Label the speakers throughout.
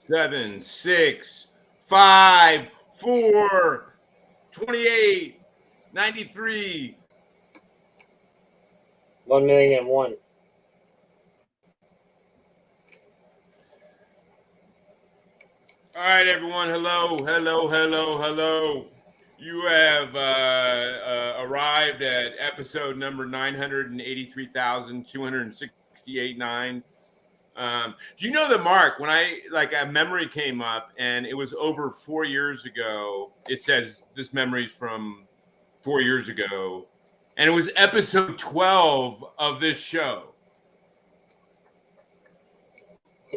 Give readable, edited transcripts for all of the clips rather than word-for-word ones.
Speaker 1: 7, 6, 5, 4, 28, 93.
Speaker 2: 1,000,001.
Speaker 1: All right, everyone. Hello. You have arrived at episode number 983,268.9. Do you know that, Mark, when a memory came up and it was over 4 years ago, it says this memory's from 4 years ago, and it was episode 12 of this show.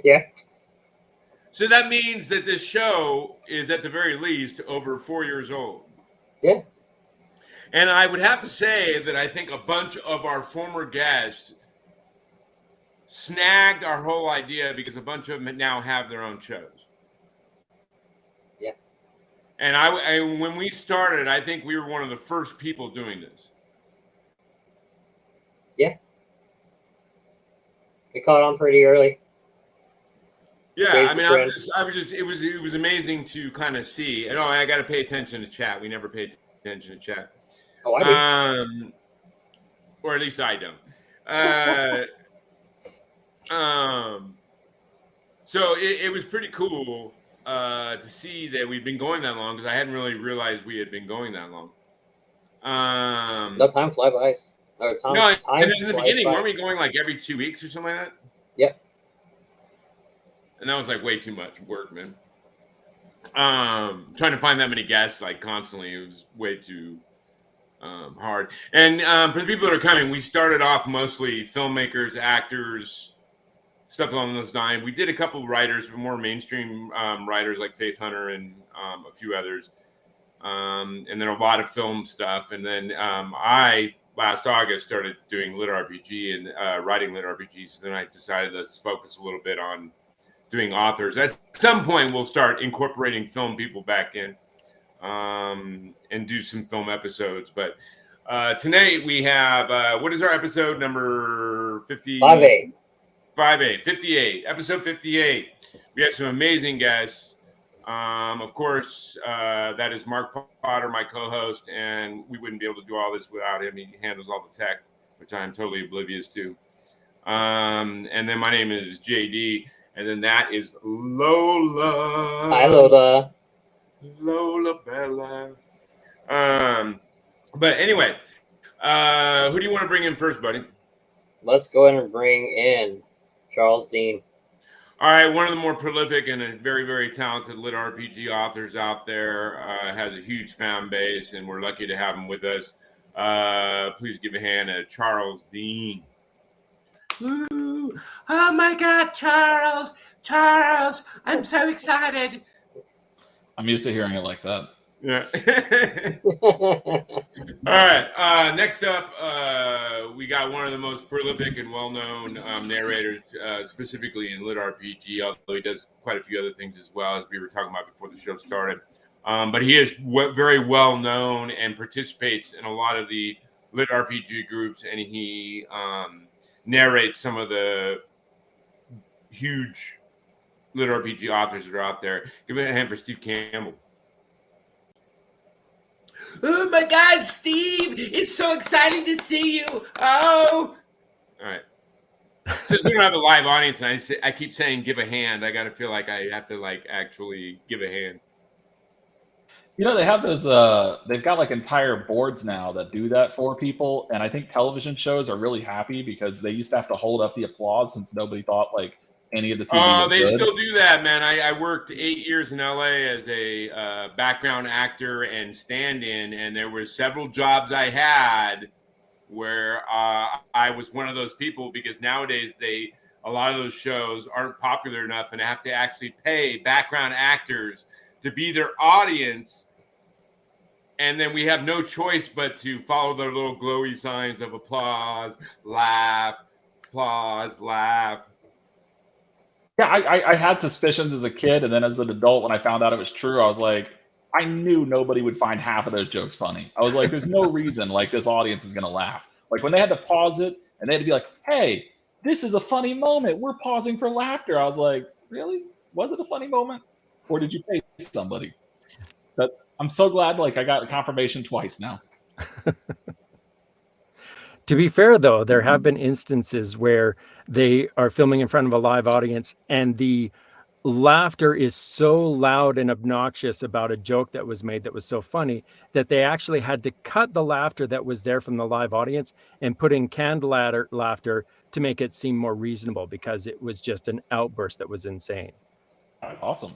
Speaker 2: Yeah.
Speaker 1: So that means that this show is at the very least over 4 years old.
Speaker 2: Yeah.
Speaker 1: And I would have to say that I think a bunch of our former guests snagged our whole idea because a bunch of them now have their own shows.
Speaker 2: Yeah.
Speaker 1: And when we started, I think we were one of the first people doing this.
Speaker 2: Yeah. We caught on pretty early.
Speaker 1: Yeah, I mean, it was amazing to kind of see. And I got to pay attention to chat. We never paid attention to chat.
Speaker 2: Oh, I do.
Speaker 1: Or at least I don't. So it was pretty cool to see that we'd been going that long because I hadn't really realized we had been going that long.
Speaker 2: No, time fly by.
Speaker 1: And in the beginning, weren't we going like every 2 weeks or something like that?
Speaker 2: Yep.
Speaker 1: And that was like way too much work, man. Trying to find that many guests like constantly, it was way too hard. And for the people that are coming, we started off mostly filmmakers, actors, stuff along those lines. We did a couple of writers, but more mainstream writers like Faith Hunter and a few others. And then a lot of film stuff. And then I, last August, started doing lit RPG and writing lit RPGs. So then I decided to focus a little bit on doing authors. At some point, we'll start incorporating film people back in and do some film episodes. But tonight we have, what is our episode number 50? 58. Episode 58. We have some amazing guests. Of course, that is Mark Potter, my co-host, and we wouldn't be able to do all this without him. He handles all the tech, which I'm totally oblivious to. And then my name is JD. And then that is Lola.
Speaker 2: Hi, Lola.
Speaker 1: Lola Bella. But anyway, who do you want to bring in first, buddy?
Speaker 2: Let's go ahead and bring in Charles Dean.
Speaker 1: All right, one of the more prolific and a very, very talented lit RPG authors out there, has a huge fan base, and we're lucky to have him with us. Please give a hand to Charles Dean. Ooh, oh my God, Charles, I'm so excited.
Speaker 3: I'm used to hearing it like that.
Speaker 1: Yeah. All right. Next up, we got one of the most prolific and well-known narrators, specifically in lit RPG, although he does quite a few other things as well, as we were talking about before the show started. But he is very well-known and participates in a lot of the lit RPG groups, and he narrates some of the huge lit RPG authors that are out there. Give it a hand for Steve Campbell. Oh my God, Steve! It's so exciting to see you. Oh, all right. Since we don't have a live audience, and I keep saying give a hand. I got to feel like I have to actually give a hand.
Speaker 3: You know, they have those, they've got entire boards now that do that for people. And I think television shows are really happy because they used to have to hold up the applause since nobody thought any of the TV was
Speaker 1: they
Speaker 3: good.
Speaker 1: Still do that, man. I worked 8 years in LA as a background actor and stand-in. And there were several jobs I had where I was one of those people because nowadays a lot of those shows aren't popular enough and have to actually pay background actors to be their audience, and then we have no choice but to follow their little glowy signs of applause, laugh.
Speaker 3: Yeah, I had suspicions as a kid, and then as an adult, when I found out it was true, I was like, I knew nobody would find half of those jokes funny. I was like, there's no reason this audience is going to laugh. When they had to pause it, and they had to be like, hey, this is a funny moment. We're pausing for laughter. I was like, really? was it a funny moment, or did you pay somebody? I'm so glad. Like I got a confirmation twice now.
Speaker 4: To be fair, though, there have been instances where they are filming in front of a live audience and the laughter is so loud and obnoxious about a joke that was made that was so funny that they actually had to cut the laughter that was there from the live audience and put in canned laughter to make it seem more reasonable because it was just an outburst that was insane.
Speaker 3: Awesome.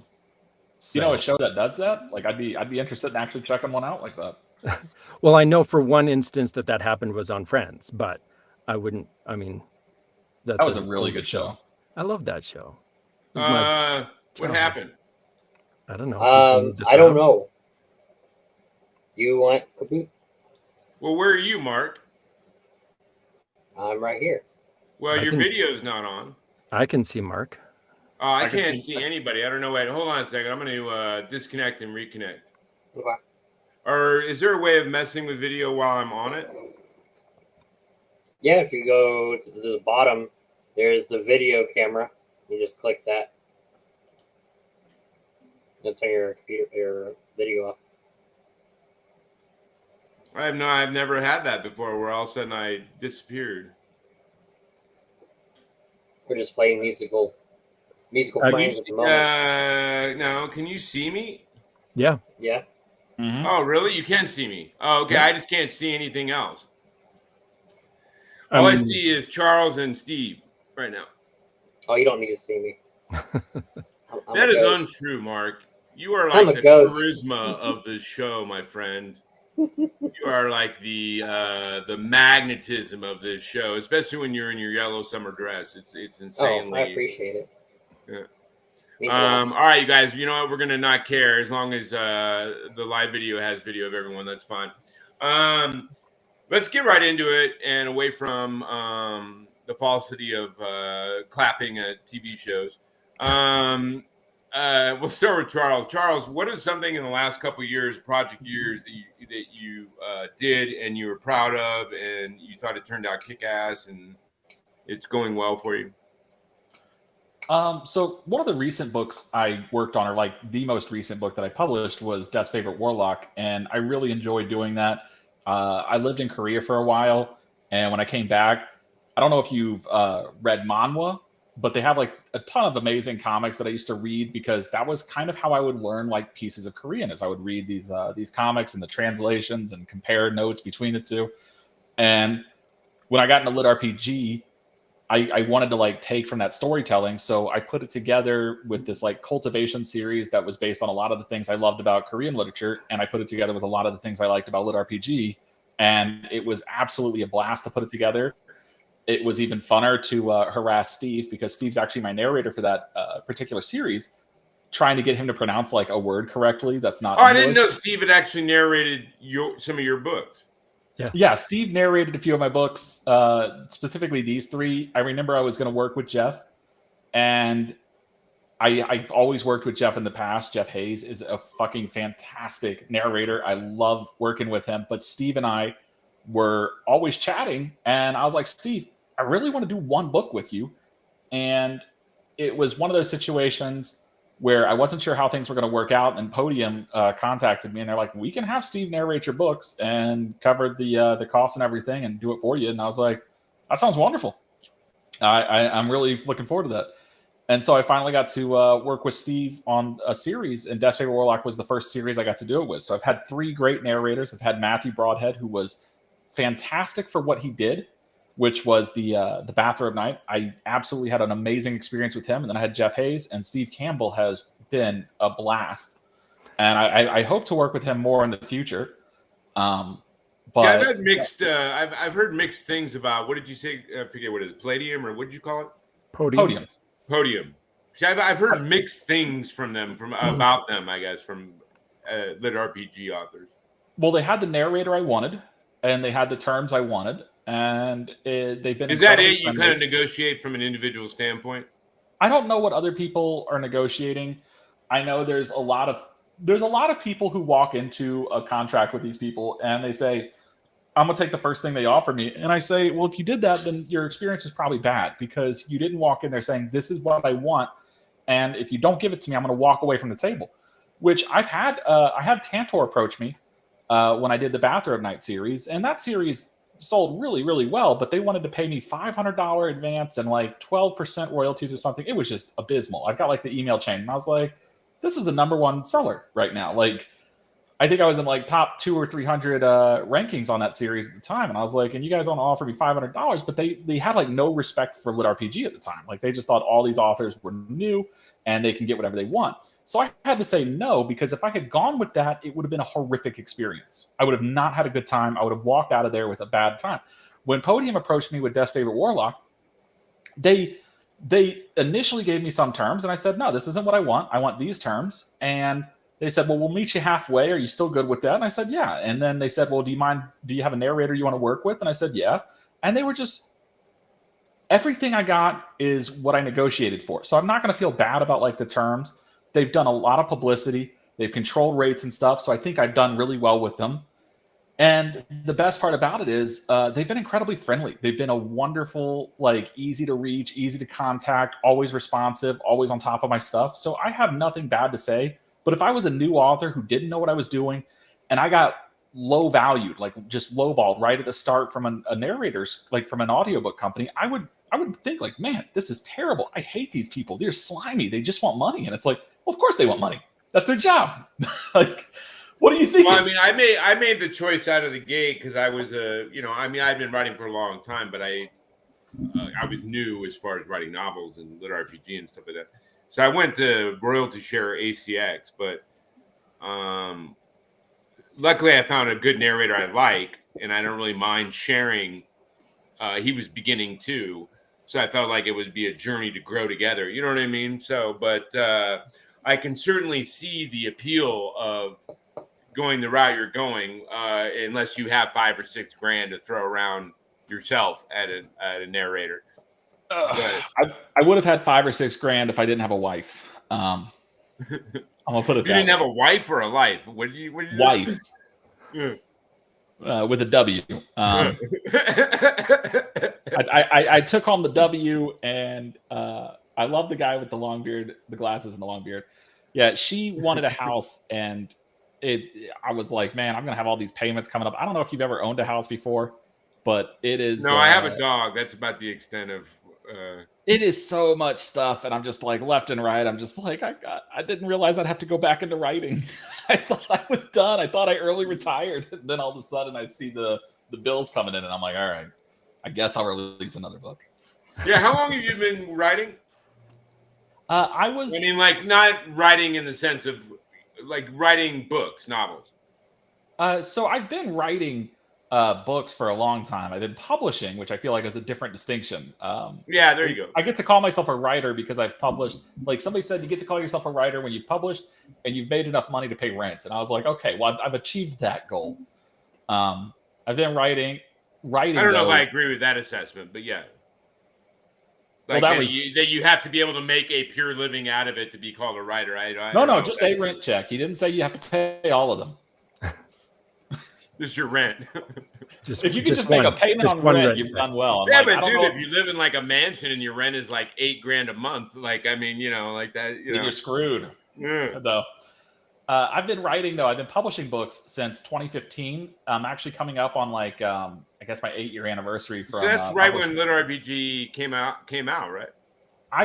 Speaker 4: So,
Speaker 3: you know, a show that does that, like I'd be interested in actually checking one out like that.
Speaker 4: Well, I know for one instance that happened was on Friends, but that was
Speaker 3: a really good show.
Speaker 4: I love that show.
Speaker 1: What happened?
Speaker 4: I don't know.
Speaker 2: I don't know. You want Kaboot?
Speaker 1: Well, where are you, Mark?
Speaker 2: I'm right here.
Speaker 1: Well, your video's not on.
Speaker 4: I can see Mark.
Speaker 1: Oh, I can't see anybody. I don't know. Wait, hold on a second. I'm going to disconnect and reconnect.
Speaker 2: Okay.
Speaker 1: Or is there a way of messing with video while I'm on it?
Speaker 2: Yeah, if you go to the bottom, there's the video camera. You just click that. That's on your computer, your video off.
Speaker 1: I've never had that before where all of a sudden I disappeared.
Speaker 2: We're just playing musical frames at the moment.
Speaker 1: No, can you see me?
Speaker 4: Yeah.
Speaker 2: Yeah.
Speaker 3: Mm-hmm.
Speaker 1: Oh, really? You can see me. Oh, okay.
Speaker 4: Yeah.
Speaker 1: I just can't see anything else. All I see is Charles and Steve right now.
Speaker 2: Oh, you don't need to see me.
Speaker 1: That is untrue, Mark. You are like the charisma of the show, my friend. You are like the magnetism of this show, especially when you're in your yellow summer dress. It's insanely.
Speaker 2: Oh, I appreciate it.
Speaker 1: Yeah. All right, you guys. You know what? We're gonna not care as long as the live video has video of everyone. That's fine. Let's get right into it and away from the falsity of clapping at TV shows. We'll start with Charles. Charles, what is something in the last couple of years, project years, that you did and you were proud of, and you thought it turned out kick-ass, and it's going well for you?
Speaker 3: So one of the recent books I worked on, or like the most recent book that I published, was Death's Favorite Warlock, and I really enjoyed doing that. I lived in Korea for a while, and when I came back, I don't know if you've read manhwa, but they have like a ton of amazing comics that I used to read, because that was kind of how I would learn like pieces of Korean, as I would read these comics and the translations and compare notes between the two. And when I got into lit RPG, I wanted to like take from that storytelling, so I put it together with this like cultivation series that was based on a lot of the things I loved about Korean literature, and I put it together with a lot of the things I liked about lit RPG, and it was absolutely a blast to put it together. It was even funner to harass Steve, because Steve's actually my narrator for that particular series, trying to get him to pronounce like a word correctly that's not English.
Speaker 1: I didn't know Steve had actually narrated some of your books.
Speaker 3: Yeah, Steve narrated a few of my books, specifically these three. I remember I was going to work with Jeff, and I've always worked with Jeff in the past. Jeff Hayes is a fucking fantastic narrator. I love working with him. But Steve and I were always chatting, and I was like, Steve, I really want to do one book with you. And it was one of those situations where I wasn't sure how things were going to work out, and Podium contacted me, and they're like, we can have Steve narrate your books and cover the cost and everything and do it for you. And I was like, that sounds wonderful. I'm really looking forward to that. And so I finally got to work with Steve on a series, and Death's Favorite Warlock was the first series I got to do it with. So I've had three great narrators. I've had Matthew Broadhead, who was fantastic for what he did, which was the Bathrobe Knight. I absolutely had an amazing experience with him. And then I had Jeff Hayes, and Steve Campbell has been a blast. And I hope to work with him more in the future. But
Speaker 1: I've had mixed. I've heard mixed things about. What did you say? I forget what it is. Palladium, or what did you call it?
Speaker 4: Podium.
Speaker 1: See, I've heard mixed things from them, about them. I guess from lit RPG authors.
Speaker 3: Well, they had the narrator I wanted, and they had the terms I wanted. And they've been.
Speaker 1: Is that it? You kind of negotiate from an individual standpoint?
Speaker 3: I don't know what other people are negotiating. I know there's a lot of people who walk into a contract with these people and they say, I'm gonna take the first thing they offer me. And I say, well, if you did that, then your experience is probably bad, because you didn't walk in there saying, this is what I want, and if you don't give it to me, I'm going to walk away from the table. Which I had Tantor approach me when I did the Bathrobe Night series, and that series sold really, really well, but they wanted to pay me $500 advance and like 12% royalties or something. It was just abysmal. I've got like the email chain, and I was like, this is a #1 seller right now. Like, I think I was in like top 200 or 300 rankings on that series at the time, and I was like, and you guys don't offer me $500, but they had like no respect for lit RPG at the time. Like, they just thought all these authors were new and they can get whatever they want. So I had to say no, because if I had gone with that, it would have been a horrific experience. I would have not had a good time. I would have walked out of there with a bad time. When Podium approached me with Death's Favorite Warlock, they initially gave me some terms, and I said, no, this isn't what I want. I want these terms. And they said, well, we'll meet you halfway. Are you still good with that? And I said, yeah. And then they said, well, do you have a narrator you want to work with? And I said, yeah. And they were just, everything I got is what I negotiated for. So I'm not going to feel bad about like the terms. They've done a lot of publicity. They've controlled rates and stuff. So I think I've done really well with them. And the best part about it is they've been incredibly friendly. They've been a wonderful, like, easy to reach, easy to contact, always responsive, always on top of my stuff. So I have nothing bad to say. But if I was a new author who didn't know what I was doing, and I got low valued, like just lowballed right at the start from a narrator's, like from an audiobook company, I would think like, man, this is terrible. I hate these people. They're slimy. They just want money. And it's like, well, of course they want money. That's their job. Like, what do you think?
Speaker 1: Well, I mean, I made the choice out of the gate because I was I've been writing for a long time, but I was new as far as writing novels and lit RPG and stuff like that. So I went to royalty share ACX, but luckily I found a good narrator I like, and I don't really mind sharing. He was beginning too, so I felt like it would be a journey to grow together. You know what I mean? So, but I can certainly see the appeal of going the route you're going, unless you have $5 or $6 grand to throw around yourself at a narrator.
Speaker 3: I would have had $5 or $6 grand if I didn't have a wife. I'm gonna put it.
Speaker 1: You didn't have a wife or a life? What did you
Speaker 3: wife? With a W. I took home the W, and I love the guy with the long beard, the glasses, and the long beard. Yeah, she wanted a house, and I was like, man, I'm gonna have all these payments coming up. I don't know if you've ever owned a house before, but it is.
Speaker 1: No, I have a dog. That's about the extent of.
Speaker 3: It is so much stuff, and I'm just like left and right. I'm just like, I didn't realize I'd have to go back into writing. I thought I was done. I thought I early retired. And then all of a sudden, I see the bills coming in, and I'm like, all right, I guess I'll release another book.
Speaker 1: Yeah, how long have you been writing?
Speaker 3: I mean,
Speaker 1: like, not writing in the sense of like writing books, novels.
Speaker 3: So I've been writing books for a long time. I've been publishing, which I feel like is a different distinction.
Speaker 1: Yeah, there you go.
Speaker 3: I get to call myself a writer because I've published. Like somebody said, you get to call yourself a writer when you've published and you've made enough money to pay rent. And I was like, okay, well, I've achieved that goal. I've been writing. I
Speaker 1: don't know if I agree with that assessment, but yeah. Like
Speaker 3: well,
Speaker 1: that you have to be able to make a pure living out of it to be called a writer.
Speaker 3: No, just a rent check. He didn't say you have to pay all of them.
Speaker 1: This is your rent.
Speaker 3: If you can just make a payment on rent, you've done well.
Speaker 1: Yeah, but dude, if you live in like a mansion and your rent is like $8 grand a month, like, I mean, like that,
Speaker 3: you're screwed.
Speaker 1: Yeah.
Speaker 3: Though. I've been writing though. I've been publishing books since 2015. I'm actually coming up on like, I guess my 8-year anniversary from.
Speaker 1: So that's right when Lit RPG came out, right?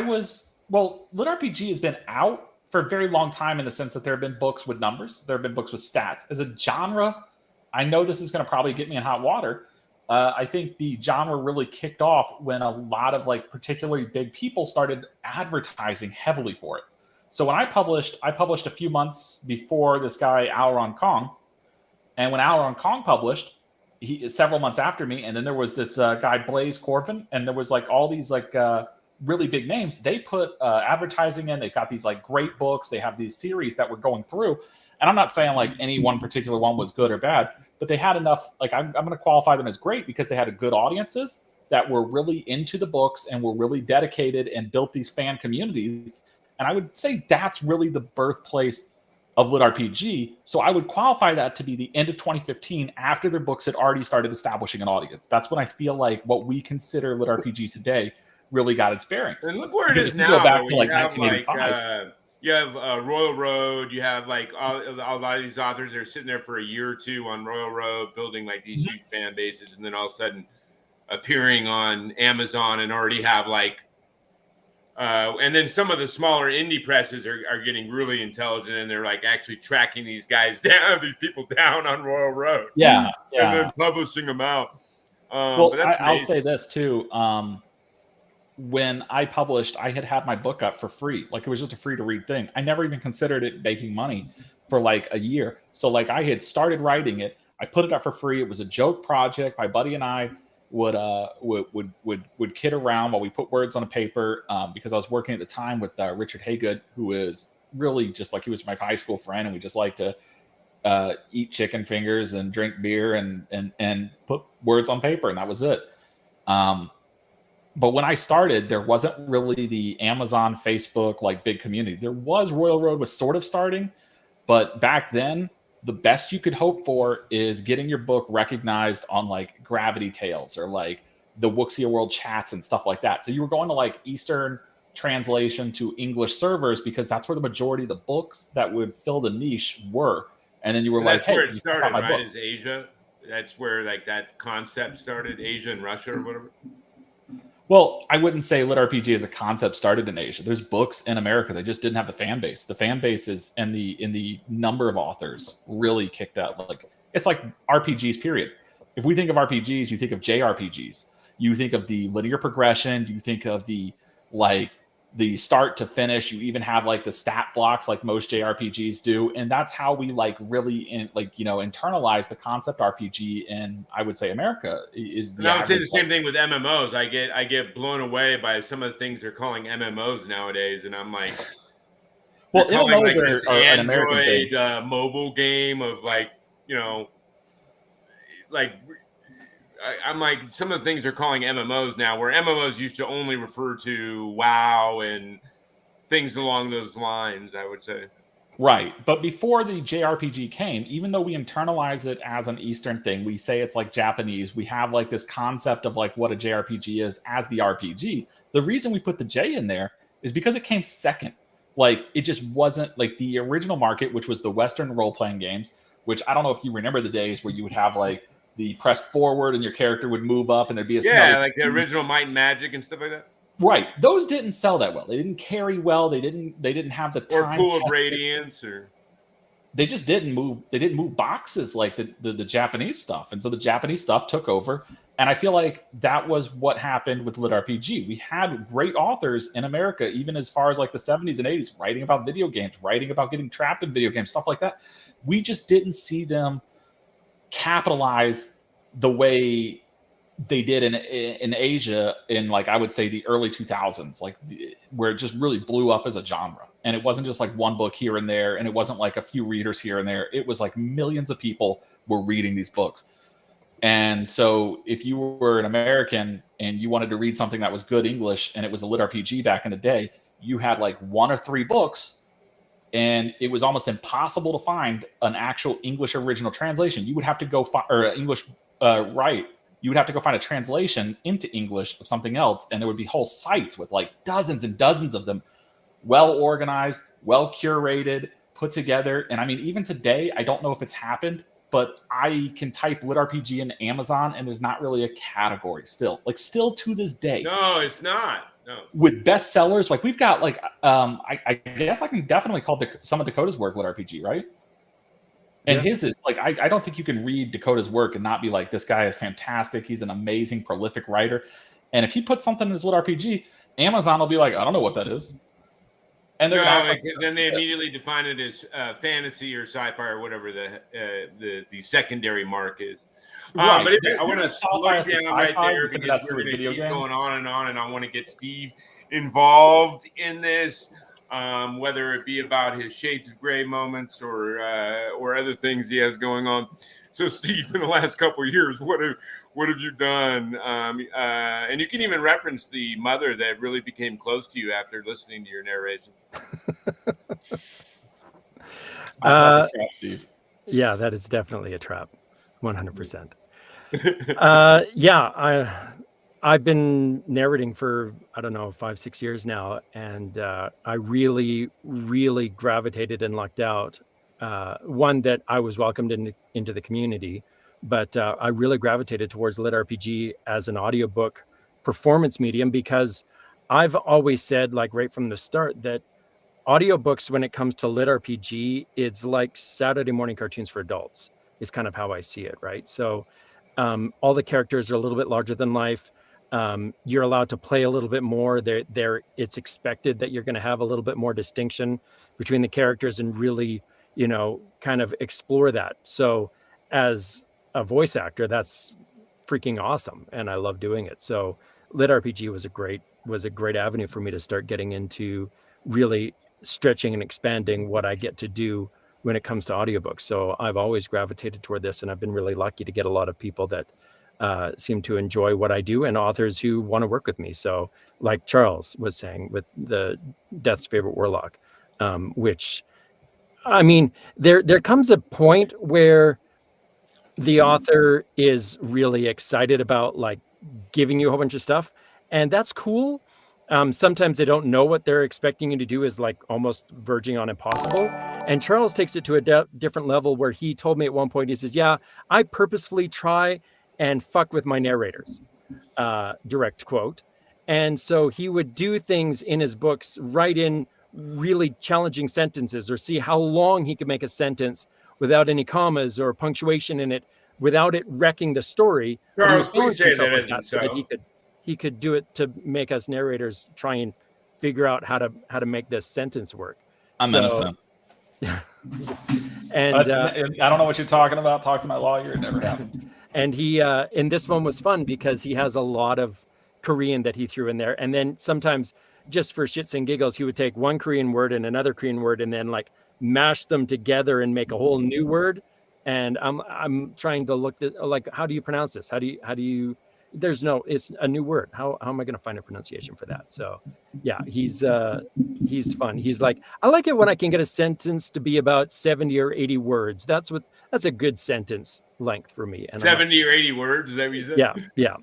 Speaker 3: Lit RPG has been out for a very long time in the sense that there have been books with numbers. There have been books with stats. As a genre, I know this is going to probably get me in hot water. I think the genre really kicked off when a lot of like particularly big people started advertising heavily for it. So when I published a few months before this guy, Auron Kong. And when Auron Kong published, he several months after me. And then there was this guy, Blaze Corvin. And there was like all these like really big names. They put advertising in. They've got these like great books. They have these series that were going through. And I'm not saying like any one particular one was good or bad, but they had enough, like I'm going to qualify them as great because they had a good audiences that were really into the books and were really dedicated and built these fan communities. And I would say that's really the birthplace of Lit RPG. So I would qualify that to be the end of 2015 after their books had already started establishing an audience. That's when I feel like what we consider Lit RPG today really got its bearings.
Speaker 1: And look where it
Speaker 3: Because
Speaker 1: is
Speaker 3: if you
Speaker 1: now.
Speaker 3: go back
Speaker 1: Though,
Speaker 3: to
Speaker 1: you
Speaker 3: like
Speaker 1: have
Speaker 3: 1985.
Speaker 1: you have Royal Road. You have like a lot of these authors are sitting there for a year or two on Royal Road, building like these huge fan bases, and then all of a sudden appearing on Amazon and already have like. And then some of the smaller indie presses are getting really intelligent, and they're like actually tracking these guys down, these people down on Royal Road.
Speaker 3: Yeah.
Speaker 1: And then publishing them out.
Speaker 3: Well,
Speaker 1: but that's
Speaker 3: I'll say this too. When I published, I had my book up for free. Like it was just a free to read thing. I never even considered it making money for like a year. So like I had started writing it. I put it up for free. It was a joke project. My buddy and I would kid around while we put words on a paper because I was working at the time with Richard Haygood, who is really just like he was my high school friend, and we just like to eat chicken fingers and drink beer and put words on paper, and that was it. But when I started, there wasn't really the Amazon, Facebook, like big community. There was Royal Road was sort of starting, but back then, the best you could hope for is getting your book recognized on like Gravity Tales or like the Wuxia World chats and stuff like that. So you were going to like Eastern translation to English servers because that's where the majority of the books that would fill the niche were. And then you were
Speaker 1: and
Speaker 3: like,
Speaker 1: that's
Speaker 3: hey,
Speaker 1: where it started, right?
Speaker 3: Book.
Speaker 1: Is Asia? That's where like that concept started, Asia and Russia or whatever.
Speaker 3: Well, I wouldn't say lit RPG as a concept started in Asia. There's books in America that just didn't have the fan base. The fan base is in the number of authors really kicked out. Like it's like RPGs, period. If we think of RPGs, you think of JRPGs. You think of the linear progression. You think of the start to finish. You even have like the stat blocks like most JRPGs do. And that's how we like really internalize the concept RPG in, I would say, America is the.
Speaker 1: And I would say the same thing with MMOs. I get blown away by some of the things they're calling MMOs nowadays. And I'm like,
Speaker 3: well,
Speaker 1: calling
Speaker 3: MMOs
Speaker 1: like this
Speaker 3: are an American thing.
Speaker 1: Android mobile game of like, I'm like, some of the things they're calling MMOs now, where MMOs used to only refer to WoW and things along those lines, I would say.
Speaker 3: Right. But before the JRPG came, even though we internalize it as an Eastern thing, we say it's like Japanese, we have like this concept of like what a JRPG is as the RPG. The reason we put the J in there is because it came second. Like it just wasn't like the original market, which was the Western role-playing games, which I don't know if you remember the days where you would have like the press forward and your character would move up and there'd be a
Speaker 1: like the original Might and Magic and stuff like that.
Speaker 3: Right. Those didn't sell that well. They didn't carry well. They didn't have the time.
Speaker 1: Or Pool of Radiance or
Speaker 3: they just didn't move. They didn't move boxes like the Japanese stuff. And so the Japanese stuff took over. And I feel like that was what happened with lit RPG. We had great authors in America, even as far as like the 70s and 80s, writing about video games, writing about getting trapped in video games, stuff like that. We just didn't see them capitalize the way they did in Asia in like I would say the early 2000s, like where it just really blew up as a genre. And it wasn't just like one book here and there, and it wasn't like a few readers here and there. It was like millions of people were reading these books. And so if you were an American and you wanted to read something that was good English and it was a lit RPG back in the day, you had like 1 or 3 books, and it was almost impossible to find an actual English original translation. You would have to go English you would have to go find a translation into English of something else, and there would be whole sites with like dozens and dozens of them, well organized, well curated, put together. And I mean, even today, I don't know if it's happened, but I can type lit RPG in Amazon, and there's not really a category still to this day.
Speaker 1: No, it's not. No.
Speaker 3: With bestsellers, like we've got like I guess I can definitely call some of Dakota's work lit RPG, right? And his is like, I don't think you can read Dakota's work and not be like, this guy is fantastic. He's an amazing, prolific writer. And if he puts something in his lit RPG, Amazon will be like, I don't know what that is. And they're
Speaker 1: then they immediately define it as fantasy or sci-fi or whatever the secondary mark is.
Speaker 3: Right.
Speaker 1: But I want to slow down right there because we're going to keep
Speaker 3: games.
Speaker 1: going on, and I want to get Steve involved in this. Whether it be about his Shades of Grey moments or other things he has going on. So, Steve, in the last couple of years, what have you done? And you can even reference the mother that really became close to you after listening to your narration.
Speaker 3: That's a trap, Steve.
Speaker 4: Yeah, that is definitely a trap, 100%. I've been narrating for, I don't know, 5-6 years now, and I really, really gravitated and lucked out. One, that I was welcomed into the community, but I really gravitated towards lit RPG as an audiobook performance medium, because I've always said, like right from the start, that audiobooks, when it comes to lit RPG, it's like Saturday morning cartoons for adults, is kind of how I see it, right? So all the characters are a little bit larger than life. You're allowed to play a little bit more. It's expected that you're going to have a little bit more distinction between the characters and really, kind of explore that. So as a voice actor, that's freaking awesome, and I love doing it. So lit RPG was a great avenue for me to start getting into really stretching and expanding what I get to do when it comes to audiobooks. So I've always gravitated toward this, and I've been really lucky to get a lot of people that seem to enjoy what I do, and authors who want to work with me. So like Charles was saying with the Death's Favorite Warlock, which, I mean, there comes a point where the author is really excited about like giving you a whole bunch of stuff, and that's cool. Sometimes they don't know what they're expecting you to do is like almost verging on impossible. And Charles takes it to a different level, where he told me at one point, he says, yeah, I purposefully try and fuck with my narrators, direct quote. And so he would do things in his books, write in really challenging sentences, or see how long he could make a sentence without any commas or punctuation in it, without it wrecking the story.
Speaker 1: Charles, please say that isn't
Speaker 4: so that he could do it to make us narrators try and figure out how to make this sentence work.
Speaker 3: I'm innocent.
Speaker 4: And
Speaker 3: I don't know what you're talking about. Talk to my lawyer. It never happened.
Speaker 4: And he in this one was fun because he has a lot of Korean that he threw in there, and then sometimes just for shits and giggles, he would take one Korean word and another Korean word and then like mash them together and make a whole new word. And I'm trying to look at, like, how do you pronounce this? How do you it's a new word. How am I going to find a pronunciation for that? So yeah, he's fun. He's like, I like it when I can get a sentence to be about 70 or 80 words. That's a good sentence length for me. And
Speaker 1: 70 or 80 words, is that what you said?
Speaker 4: Yeah.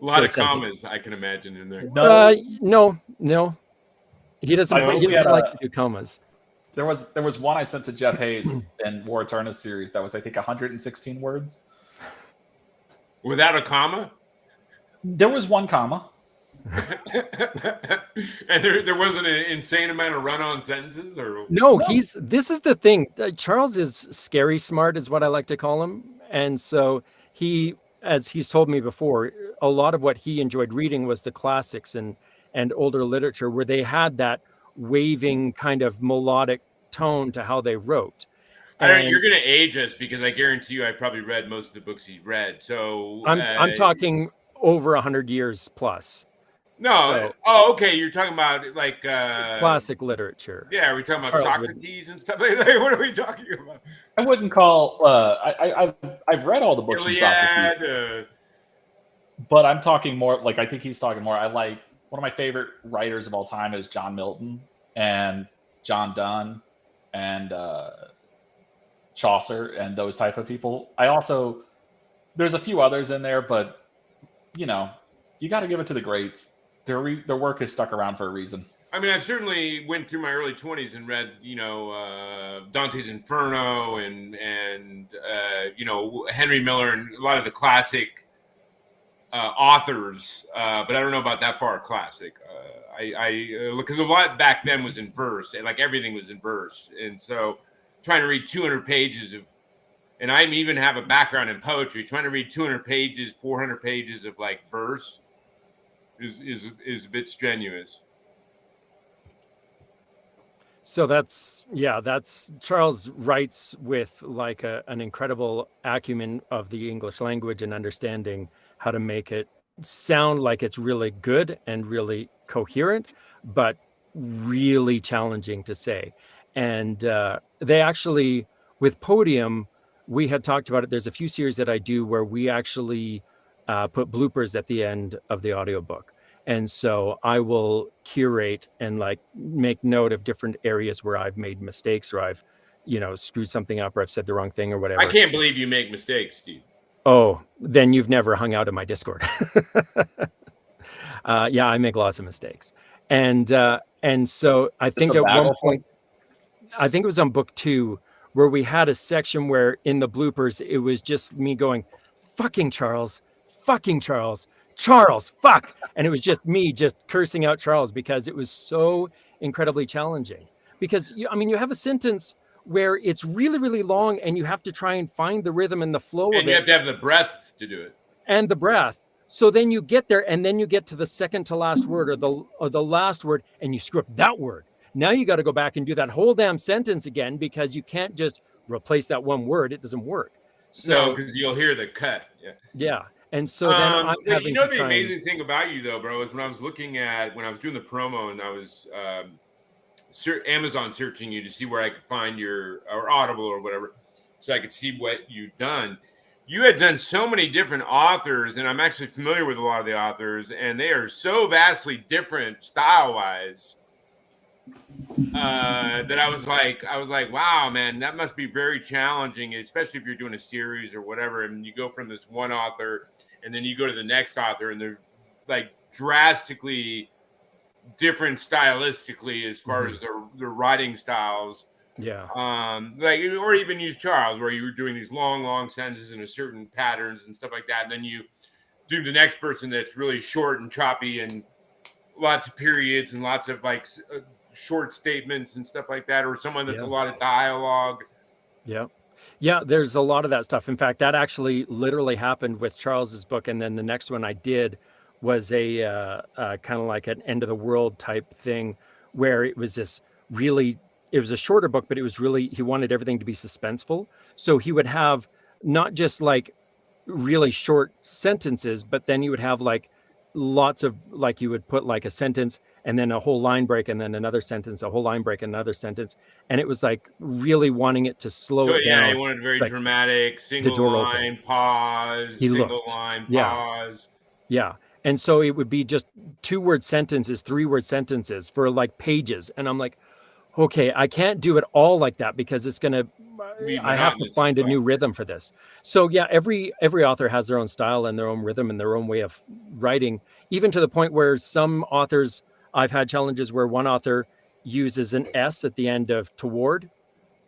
Speaker 1: A lot of commas, I can imagine, in there.
Speaker 4: No. He doesn't like to do commas.
Speaker 3: There was one I sent to Jeff Hayes in War Aeternus series that was, I think, 116 words.
Speaker 1: Without a comma?
Speaker 3: There was one comma.
Speaker 1: And there wasn't an insane amount of run-on sentences?
Speaker 4: No, this is the thing. Charles is scary smart, is what I like to call him. And so he, as he's told me before, a lot of what he enjoyed reading was the classics and older literature, where they had that waving kind of melodic tone to how they wrote.
Speaker 1: You're going to age us, because I guarantee you I probably read most of the books he read. So
Speaker 4: I'm talking over 100 years plus.
Speaker 1: No. So, okay. You're talking about like
Speaker 4: classic literature.
Speaker 1: Yeah, are we talking about Socrates and stuff like that? What are we talking about?
Speaker 3: I wouldn't call. I've read all the books from Socrates, but I'm talking more. Like, I think he's talking more. I like, one of my favorite writers of all time is John Milton and John Donne and Chaucer and those type of people. There's a few others in there, but you got to give it to the greats. Their work is stuck around for a reason.
Speaker 1: I mean, I certainly went through my early 20s and read, Dante's Inferno and Henry Miller and a lot of the classic authors, but I don't know about that far classic. Because a lot back then was in verse, and like everything was in verse, and so trying to read 200 pages of, and I even have a background in poetry, trying to read 200 pages, 400 pages of like verse is a bit strenuous.
Speaker 4: So that's Charles writes with like an incredible acumen of the English language and understanding how to make it sound like it's really good and really coherent, but really challenging to say. And they actually, with Podium, we had talked about it. There's a few series that I do where we actually put bloopers at the end of the audiobook. And so I will curate and like make note of different areas where I've made mistakes, or I've, screwed something up, or I've said the wrong thing or whatever.
Speaker 1: I can't believe you make mistakes, Steve.
Speaker 4: Oh, then you've never hung out in my Discord. Yeah, I make lots of mistakes, and so I think
Speaker 3: a
Speaker 4: at one
Speaker 3: bagel
Speaker 4: point, I think it was on book 2, where we had a section where in the bloopers it was just me going, "Fucking Charles, fucking Charles, Charles, fuck," and it was just me just cursing out Charles because it was so incredibly challenging. Because you have a sentence where it's really, really long, and you have to try and find the rhythm and the flow
Speaker 1: And
Speaker 4: of
Speaker 1: you
Speaker 4: it
Speaker 1: have to have the breath to do it.
Speaker 4: and the breath. So then you get there, and then you get to the second to last word or the last word, and you screw up that word. Now you got to go back and do that whole damn sentence again because you can't just replace that one word. It doesn't work. So
Speaker 1: No, because you'll hear the cut. Yeah.
Speaker 4: yeah, and so then I'm having to
Speaker 1: the
Speaker 4: try.
Speaker 1: amazing thing about you though, bro, is when I was doing the promo and I was Amazon searching you to see where I could find or Audible or whatever, so I could see what you'd done. You had done so many different authors, and I'm actually familiar with a lot of the authors, and they are so vastly different style-wise that I was like, wow, man, that must be very challenging, especially if you're doing a series or whatever, and you go from this one author, and then you go to the next author, and they're like drastically different stylistically as far as their writing styles.
Speaker 4: Yeah.
Speaker 1: Or even use Charles, where you were doing these long sentences in a certain patterns and stuff like that. And then you do the next person that's really short and choppy and lots of periods and lots of short statements and stuff like that, or someone that's a lot of dialogue.
Speaker 4: Yeah. Yeah, there's a lot of that stuff. In fact, that actually literally happened with Charles's book. And then the next one I did was a kind of like an end of the world type thing where it was it was a shorter book, but it was really, he wanted everything to be suspenseful. So he would have not just like really short sentences, but then you would have like lots of, like you would put like a sentence and then a whole line break and then another sentence, a whole line break, and another sentence. And it was like really wanting it to slow it down.
Speaker 1: Yeah, he wanted very dramatic, single line, pause, line, pause.
Speaker 4: Yeah. And so it would be just 2-word sentences, 3-word sentences for like pages. And I'm like, okay, I can't do it all like that because it's going to, I have to find a new rhythm for this. So yeah, every author has their own style and their own rhythm and their own way of writing, even to the point where some authors, I've had challenges where one author uses an S at the end of toward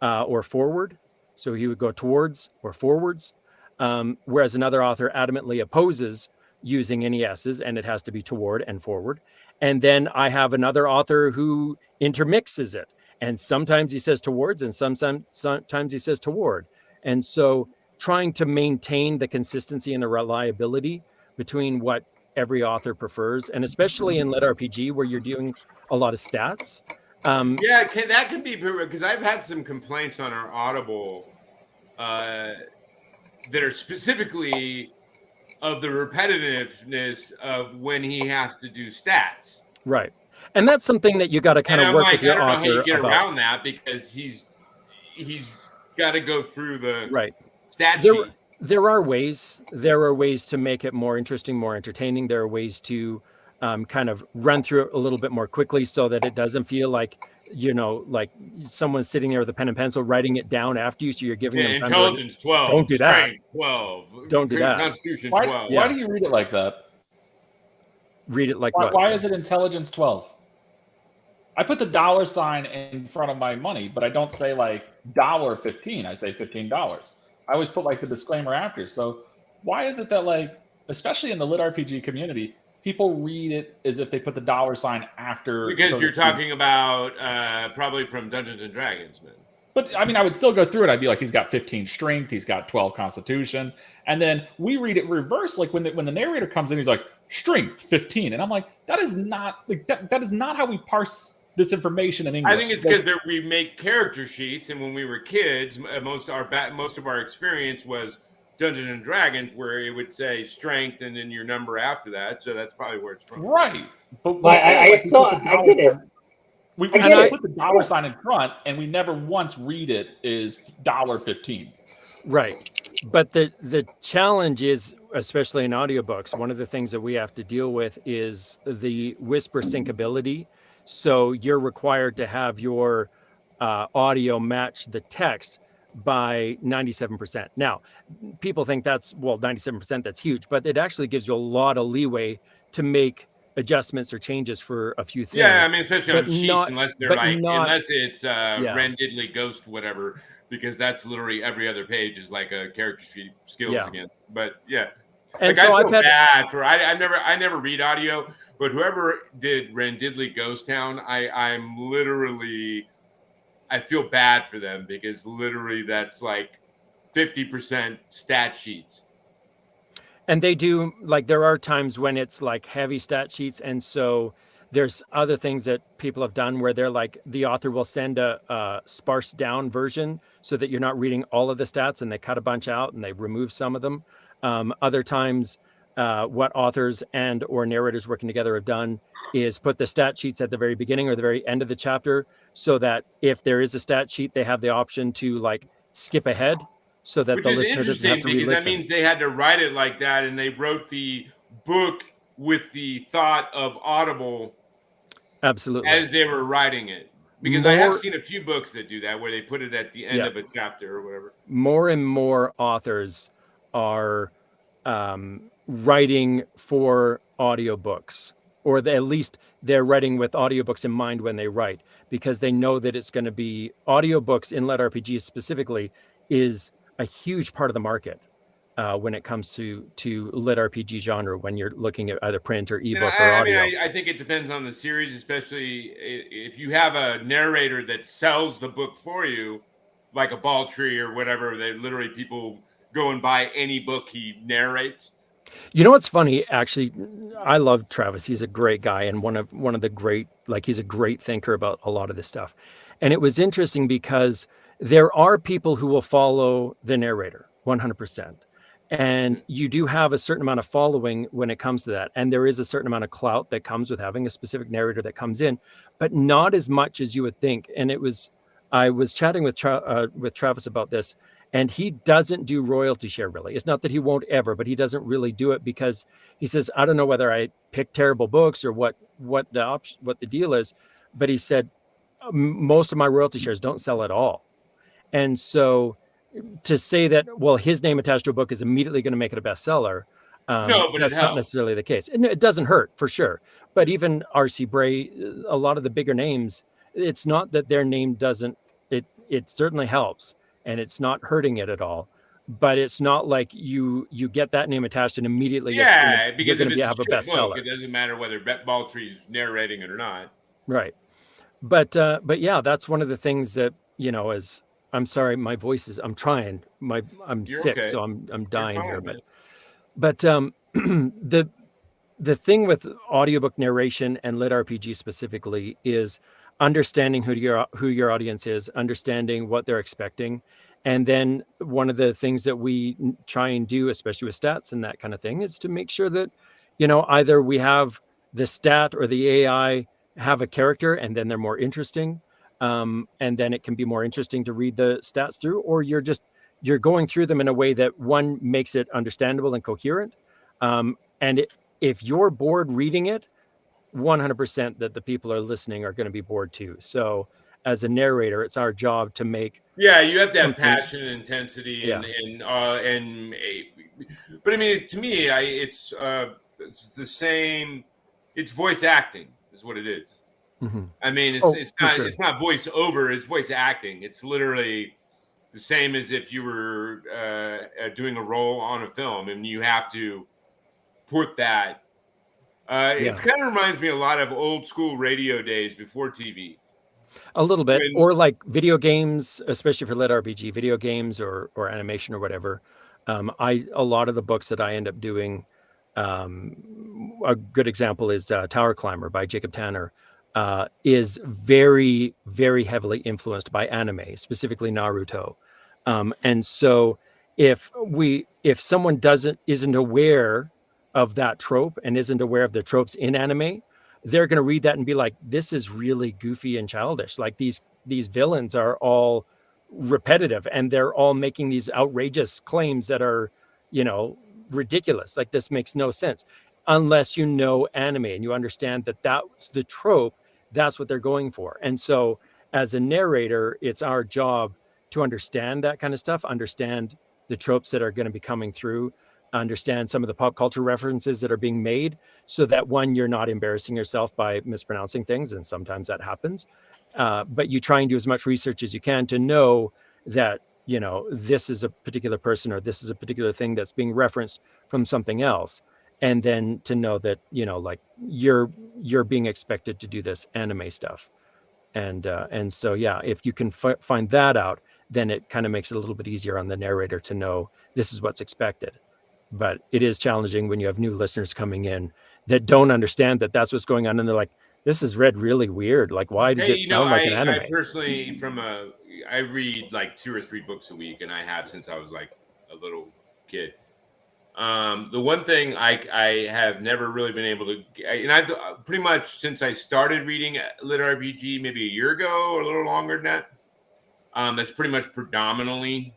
Speaker 4: or forward. So he would go towards or forwards. Whereas another author adamantly opposes using any S's, and it has to be toward and forward. And then I have another author who intermixes it. And sometimes he says towards and sometimes he says toward. And so trying to maintain the consistency and the reliability between what every author prefers, and especially in Lit RPG where you're doing a lot of stats.
Speaker 1: That can be, because I've had some complaints on our Audible that are specifically of the repetitiveness of when he has to do stats.
Speaker 4: Right. And that's something that you got to kind of work with your author.
Speaker 1: I don't know how you get around that because he's got to go through the stat sheet.
Speaker 4: There are ways to make it more interesting, more entertaining. There are ways to kind of run through it a little bit more quickly so that it doesn't feel like, like someone's sitting there with a pen and pencil writing it down after you. So you're giving them
Speaker 1: intelligence 12.
Speaker 4: Don't do that.
Speaker 1: 12.
Speaker 4: Don't do that.
Speaker 1: Constitution 12.
Speaker 3: Why do you read it like that?
Speaker 4: Read it like
Speaker 3: what?
Speaker 4: What?
Speaker 3: Why is it intelligence 12? I put the $ in front of my money, but I don't say like $15. I say $15. I always put like the disclaimer after. So why is it that like, especially in the Lit RPG community, people read it as if they put the $ after?
Speaker 1: Because you're talking about probably from Dungeons and Dragons, man.
Speaker 3: But I mean, I would still go through it. I'd be like, he's got 15 strength, he's got 12 constitution, and then we read it reverse. Like when the narrator comes in, he's like strength 15, and I'm like, that is not like that is not how we parse this information in English.
Speaker 1: I think it's because we make character sheets, and when we were kids, most of our experience was Dungeons and Dragons, where it would say strength and then your number after that. So that's probably where it's from.
Speaker 3: Right. But
Speaker 2: I get it.
Speaker 3: We put the $ in front, and we never once read it as $15.
Speaker 4: Right. But the challenge is, especially in audiobooks, one of the things that we have to deal with is the whisper syncability. So you're required to have your audio match the text, by 97%. Now, people think that's, well, 97%, that's huge, but it actually gives you a lot of leeway to make adjustments or changes for a few things.
Speaker 1: Yeah, I mean, especially on
Speaker 4: but
Speaker 1: sheets,
Speaker 4: not-
Speaker 1: unless they're
Speaker 4: but
Speaker 1: like,
Speaker 4: not-
Speaker 1: unless it's
Speaker 4: Yeah.
Speaker 1: Ren Diddley Ghost, whatever, because that's literally every other page is like a character sheet skills
Speaker 4: Yeah.
Speaker 1: again. But yeah,
Speaker 4: And
Speaker 1: like
Speaker 4: so
Speaker 1: I
Speaker 4: I've
Speaker 1: feel
Speaker 4: had,
Speaker 1: bad for I never read audio, but whoever did Ren Diddley Ghost Town, I'm literally, I feel bad for them because literally that's like 50% stat sheets.
Speaker 4: and they do, like, there are times when it's like heavy stat sheets, and so there's other things that people have done where they're like, the author will send a sparse down version so that you're not reading all of the stats, and they cut a bunch out and they remove some of them. Other times, what authors and or narrators working together have done is put the stat sheets at the very beginning or the very end of the chapter, so that if there is a stat sheet, they have the option to like skip ahead, so that
Speaker 1: Which
Speaker 4: the
Speaker 1: is
Speaker 4: listener doesn't have
Speaker 1: interesting
Speaker 4: to
Speaker 1: because that
Speaker 4: re-listen.
Speaker 1: means they had to write it like that, and they wrote the book with the thought of Audible
Speaker 4: Absolutely.
Speaker 1: as they were writing it. Because I have
Speaker 4: More-
Speaker 1: seen a few books that do that, where they put it at the end
Speaker 4: Yeah.
Speaker 1: of a chapter or whatever.
Speaker 4: More and more authors are writing for audiobooks, or at least they're writing with audiobooks in mind when they write, because they know that it's going to be audiobooks in Let RPGs specifically is a huge part of the market when it comes to Lit RPG genre, when you're looking at either print or
Speaker 1: You
Speaker 4: ebook
Speaker 1: know,
Speaker 4: or
Speaker 1: I
Speaker 4: audio.
Speaker 1: mean, I think it depends on the series, especially if you have a narrator that sells the book for you, like a Balltree or whatever. They literally, people go and buy any book he narrates.
Speaker 4: You know what's funny? Actually, I love Travis. He's a great guy, and one of the great, like, he's a great thinker about a lot of this stuff. And it was interesting because there are people who will follow the narrator 100%. And you do have a certain amount of following when it comes to that. And there is a certain amount of clout that comes with having a specific narrator that comes in, but not as much as you would think. And I was chatting with Travis about this, and he doesn't do royalty share really. It's not that he won't ever, but he doesn't really do it because he says, I don't know whether I pick terrible books or what the deal is, but he said most of my royalty shares don't sell at all. And so to say that, well, his name attached to a book is immediately going to make it a bestseller,
Speaker 1: No, but it
Speaker 4: that's not
Speaker 1: helps.
Speaker 4: necessarily the case. And it doesn't hurt, for sure. But even R.C. Bray, a lot of the bigger names, it's not that their name doesn't, it certainly helps, and it's not hurting it at all. But it's not like you get that name attached and immediately
Speaker 1: Yeah,
Speaker 4: you're
Speaker 1: because
Speaker 4: going
Speaker 1: if
Speaker 4: to
Speaker 1: it's
Speaker 4: have a
Speaker 1: a shit book,
Speaker 4: bestseller.
Speaker 1: it doesn't matter whether Balltree's narrating it or not.
Speaker 4: Right. But yeah, that's one of the things that, you know, is, I'm sorry, my voice is, I'm trying, I'm
Speaker 1: You're
Speaker 4: sick,
Speaker 1: okay.
Speaker 4: so I'm dying
Speaker 1: fine,
Speaker 4: here.
Speaker 1: man.
Speaker 4: But the thing with audiobook narration and Lit RPG specifically is understanding who your audience is, understanding what they're expecting. And then one of the things that we try and do, especially with stats and that kind of thing, is to make sure that, you know, either we have the stat or the AI have a character and then they're more interesting. And then it can be more interesting to read the stats through, or you're going through them in a way that, one, makes it understandable and coherent. If you're bored reading it, 100% that the people are listening are going to be bored too. So as a narrator, it's our job to make.
Speaker 1: Yeah, you have to have
Speaker 4: something-
Speaker 1: passion and intensity,
Speaker 4: Yeah.
Speaker 1: but I mean, to me, it's the same. It's voice acting, is what it is.
Speaker 4: Mhm.
Speaker 1: I mean,
Speaker 4: Oh,
Speaker 1: it's
Speaker 4: for
Speaker 1: not
Speaker 4: sure.
Speaker 1: it's not voice over. It's voice acting. It's literally the same as if you were doing a role on a film, and you have to put that. It kind of reminds me a lot of old school radio days before TV.
Speaker 4: A little bit,
Speaker 1: When-
Speaker 4: or like video games, especially for Lit RPG, video games or animation or whatever. A lot of the books that I end up doing, a good example is Tower Climber by Jacob Tanner, is very, very heavily influenced by anime, specifically Naruto. And so if someone isn't aware of that trope and isn't aware of the tropes in anime, they're going to read that and be like, this is really goofy and childish. Like these villains are all repetitive and they're all making these outrageous claims that are, you know, ridiculous. Like, this makes no sense unless you know anime and you understand that that's the trope. That's what they're going for. And so as a narrator, it's our job to understand that kind of stuff, understand the tropes that are going to be coming through, understand some of the pop culture references that are being made, so that one, you're not embarrassing yourself by mispronouncing things, and sometimes that happens. But you try and do as much research as you can to know that, you know, this is a particular person or this is a particular thing that's being referenced from something else. And then to know that, you know, like you're being expected to do this anime stuff. And so, yeah, if you can find that out, then it kind of makes it a little bit easier on the narrator to know this is what's expected. But it is challenging when you have new listeners coming in that don't understand that that's what's going on. And they're like, this is read really weird. Like, why does it sound like an anime?
Speaker 1: I personally, I read like 2 or 3 books a week, and I have since I was like a little kid. The one thing I have never really been able to, and I've pretty much since I started reading Lit RPG maybe a year ago or a little longer than that. That's pretty much predominantly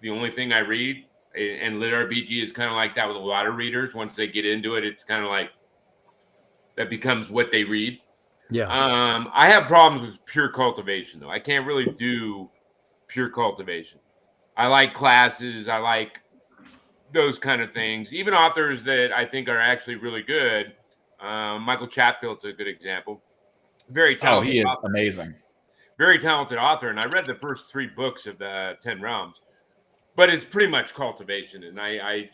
Speaker 1: the only thing I read. And Lit RPG is kind of like that with a lot of readers. Once they get into it, it's kind of like that becomes what they read.
Speaker 4: Yeah.
Speaker 1: I have problems with pure cultivation, though. I can't really do pure cultivation. I like classes. I like those kind of things. Even authors that I think are actually really good. Michael Chatfield's a good example. Very talented.
Speaker 3: Oh, he is
Speaker 1: author.
Speaker 3: amazing.
Speaker 1: Very talented author. And I read the first 3 books of the 10 Realms. But it's pretty much cultivation. And I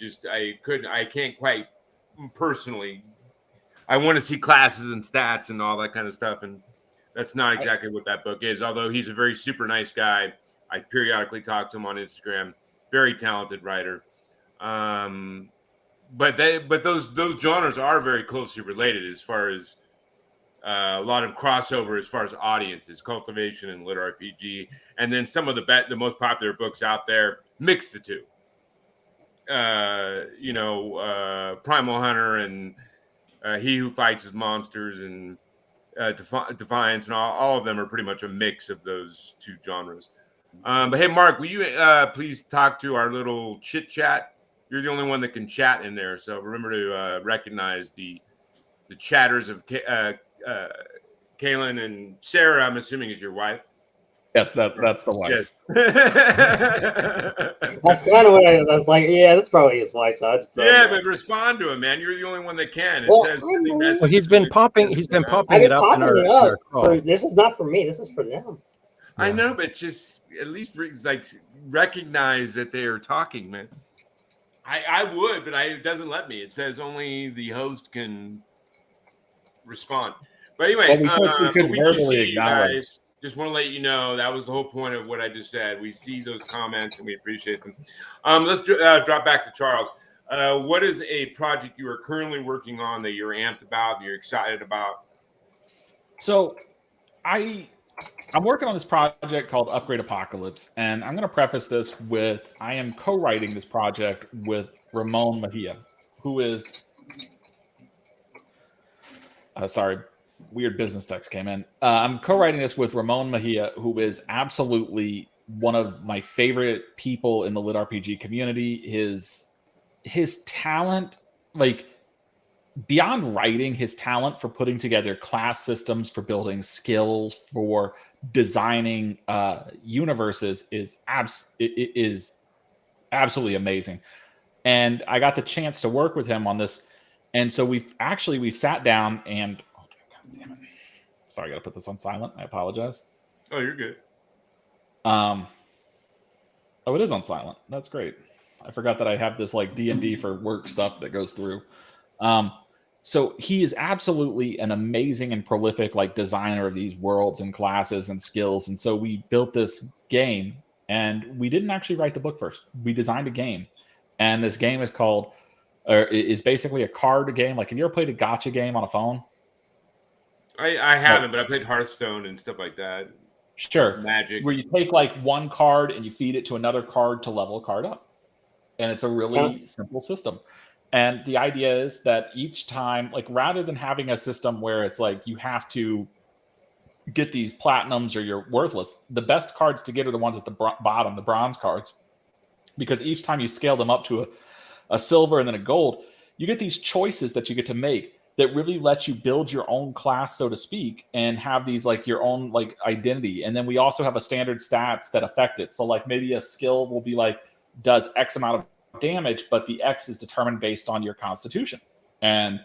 Speaker 1: can't quite personally. I want to see classes and stats and all that kind of stuff. And that's not exactly what that book is. Although he's a very super nice guy. I periodically talk to him on Instagram. Very talented writer. But those genres are very closely related as far as a lot of crossover as far as audiences, cultivation and Lit RPG. And then some of the most popular books out there mix the two. Primal Hunter and He Who Fights His Monsters and Defiance, and all of them are pretty much a mix of those 2 genres. But hey, Mark, will you please talk to our little chit chat? You're the only one that can chat in there, so remember to recognize the chatters of Kaylin and Sarah. I'm assuming is your wife.
Speaker 3: Yes, that's the wife.
Speaker 2: That's kind of what I was like. Yeah, that's probably his wife. So I just
Speaker 1: but respond to him, man. You're the only one that can. It says
Speaker 4: well, he's been popping it up in our call.
Speaker 2: This is not for me. This is for them.
Speaker 1: I know, but just at least like recognize that they are talking, man. I would, but it doesn't let me. It says only the host can respond. But anyway, we can see you guys. Just want to let you know that was the whole point of what I just said. We see those comments and we appreciate them. Let's drop back to Charles. What is a project you are currently working on that you're amped about, that you're excited about?
Speaker 3: So I'm working on this project called Upgrade Apocalypse, and I'm going to preface this with I am co-writing this project with Ramon Mejia, who is sorry, weird business text came in. I'm co-writing this with Ramon Mejia, who is absolutely one of my favorite people in the Lit RPG community. His talent, like beyond writing, his talent for putting together class systems, for building skills, for designing universes is absolutely amazing. And I got the chance to work with him on this. And so we've sat down and God damn it. Sorry, I got to put this on silent. I apologize.
Speaker 1: Oh, you're good.
Speaker 3: Oh, it is on silent. That's great. I forgot that I have this like D&D for work stuff that goes through. So he is absolutely an amazing and prolific like designer of these worlds and classes and skills. And so we built this game, and we didn't actually write the book first. We designed a game, and this game is basically a card game. Like, have you ever played a gacha game on a phone?
Speaker 1: I haven't, but I played Hearthstone and stuff like that.
Speaker 3: Sure.
Speaker 1: Magic.
Speaker 3: Where you take like one card and you feed it to another card to level a card up. And it's a really simple system. And the idea is that each time, like rather than having a system where it's like you have to get these platinums or you're worthless, the best cards to get are the ones at the bottom, the bronze cards. Because each time you scale them up to a silver and then a gold, you get these choices that you get to make that really lets you build your own class, so to speak, and have these like your own like identity. And then we also have a standard stats that affect it. So like maybe a skill will be like does X amount of damage, but the X is determined based on your constitution. And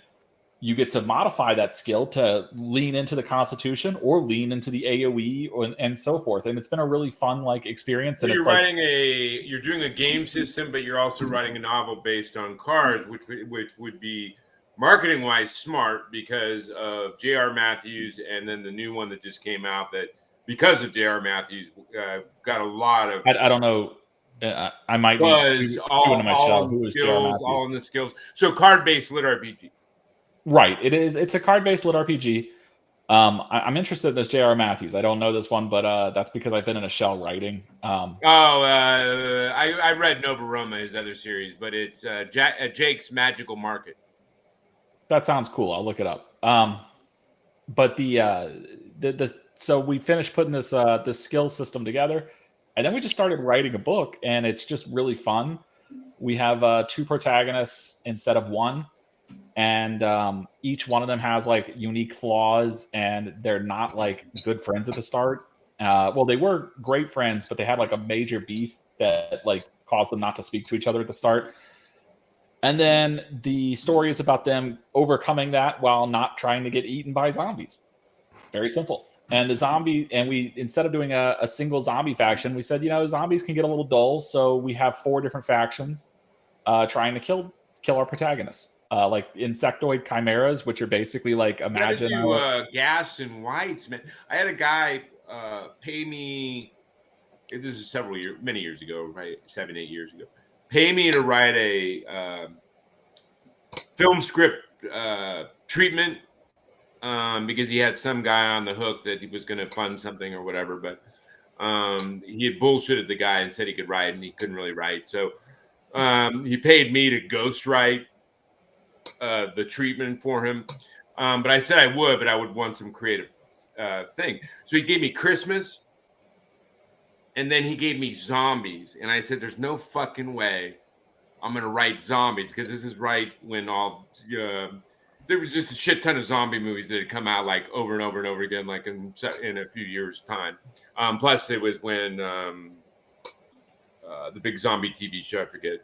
Speaker 3: you get to modify that skill to lean into the constitution or lean into the AoE and so forth. And it's been a really fun like experience.
Speaker 1: So
Speaker 3: And
Speaker 1: you're
Speaker 3: it's like,
Speaker 1: you're doing a game system, but you're also writing a novel based on cards, which would be marketing wise smart because of J.R. Matthews, and then the new one that just came out that because of J.R. Matthews got a lot of
Speaker 3: I don't know. I might be too into my shell. Who is J.R. Matthews?
Speaker 1: All in the skills. So card based lit RPG.
Speaker 3: Right. It is. It's a card-based lit RPG. I'm interested in this J.R. Matthews. I don't know this one, but that's because I've been in a shell writing.
Speaker 1: I read Nova Roma, his other series, but it's Jake's Magical Market.
Speaker 3: That sounds cool. I'll look it up. But so we finished putting this skill system together, and then we just started writing a book, and it's just really fun. We have 2 protagonists instead of 1. And each one of them has like unique flaws, and they're not like good friends at the start. Well, they were great friends, but they had like a major beef that like caused them not to speak to each other at the start. And then the story is about them overcoming that while not trying to get eaten by zombies. Very simple. And we instead of doing a single zombie faction, we said, zombies can get a little dull, so we have 4 different factions trying to kill our protagonists. Like insectoid chimeras, which are basically like imagine
Speaker 1: gas and whites, man. I had a guy pay me. This is many years ago, right? 7-8 years ago. Pay me to write a film script treatment because he had some guy on the hook that he was going to fund something or whatever, but he had bullshitted the guy and said he could write, and he couldn't really write. So he paid me to ghostwrite the treatment for him, but I said I would want some creative thing. So he gave me Christmas, and then he gave me zombies, and I said, "There's no fucking way I'm gonna write zombies because this is right when there was just a shit ton of zombie movies that had come out like over and over and over again, like in a few years' time. Plus, it was when the big zombie TV show, I forget."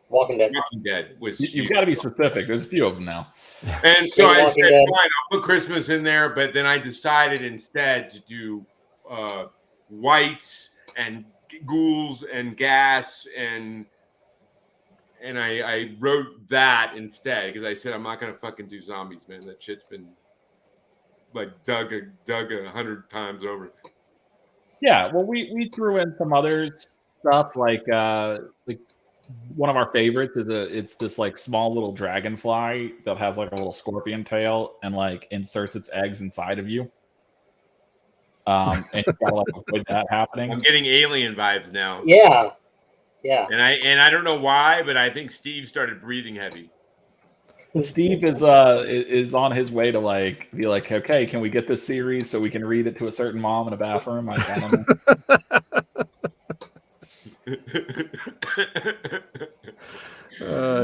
Speaker 2: Walking
Speaker 1: Dead was.
Speaker 3: You've got to be specific. There's a few of them now.
Speaker 1: And so I said, fine, I'll put Christmas in there. But then I decided instead to do whites and ghouls and gas. And I wrote that instead because I said, I'm not going to fucking do zombies, man. That shit's been like dug 100 times over.
Speaker 3: Yeah. Well, we threw in some other stuff like one of our favorites is it's this like small little dragonfly that has like a little scorpion tail and like inserts its eggs inside of you. And you gotta like avoid that happening.
Speaker 1: I'm getting alien vibes now.
Speaker 2: Yeah.
Speaker 1: And I don't know why, but I think Steve started breathing heavy.
Speaker 3: Steve is on his way to like be like, okay, can we get this series so we can read it to a certain mom in a bathroom? I don't know.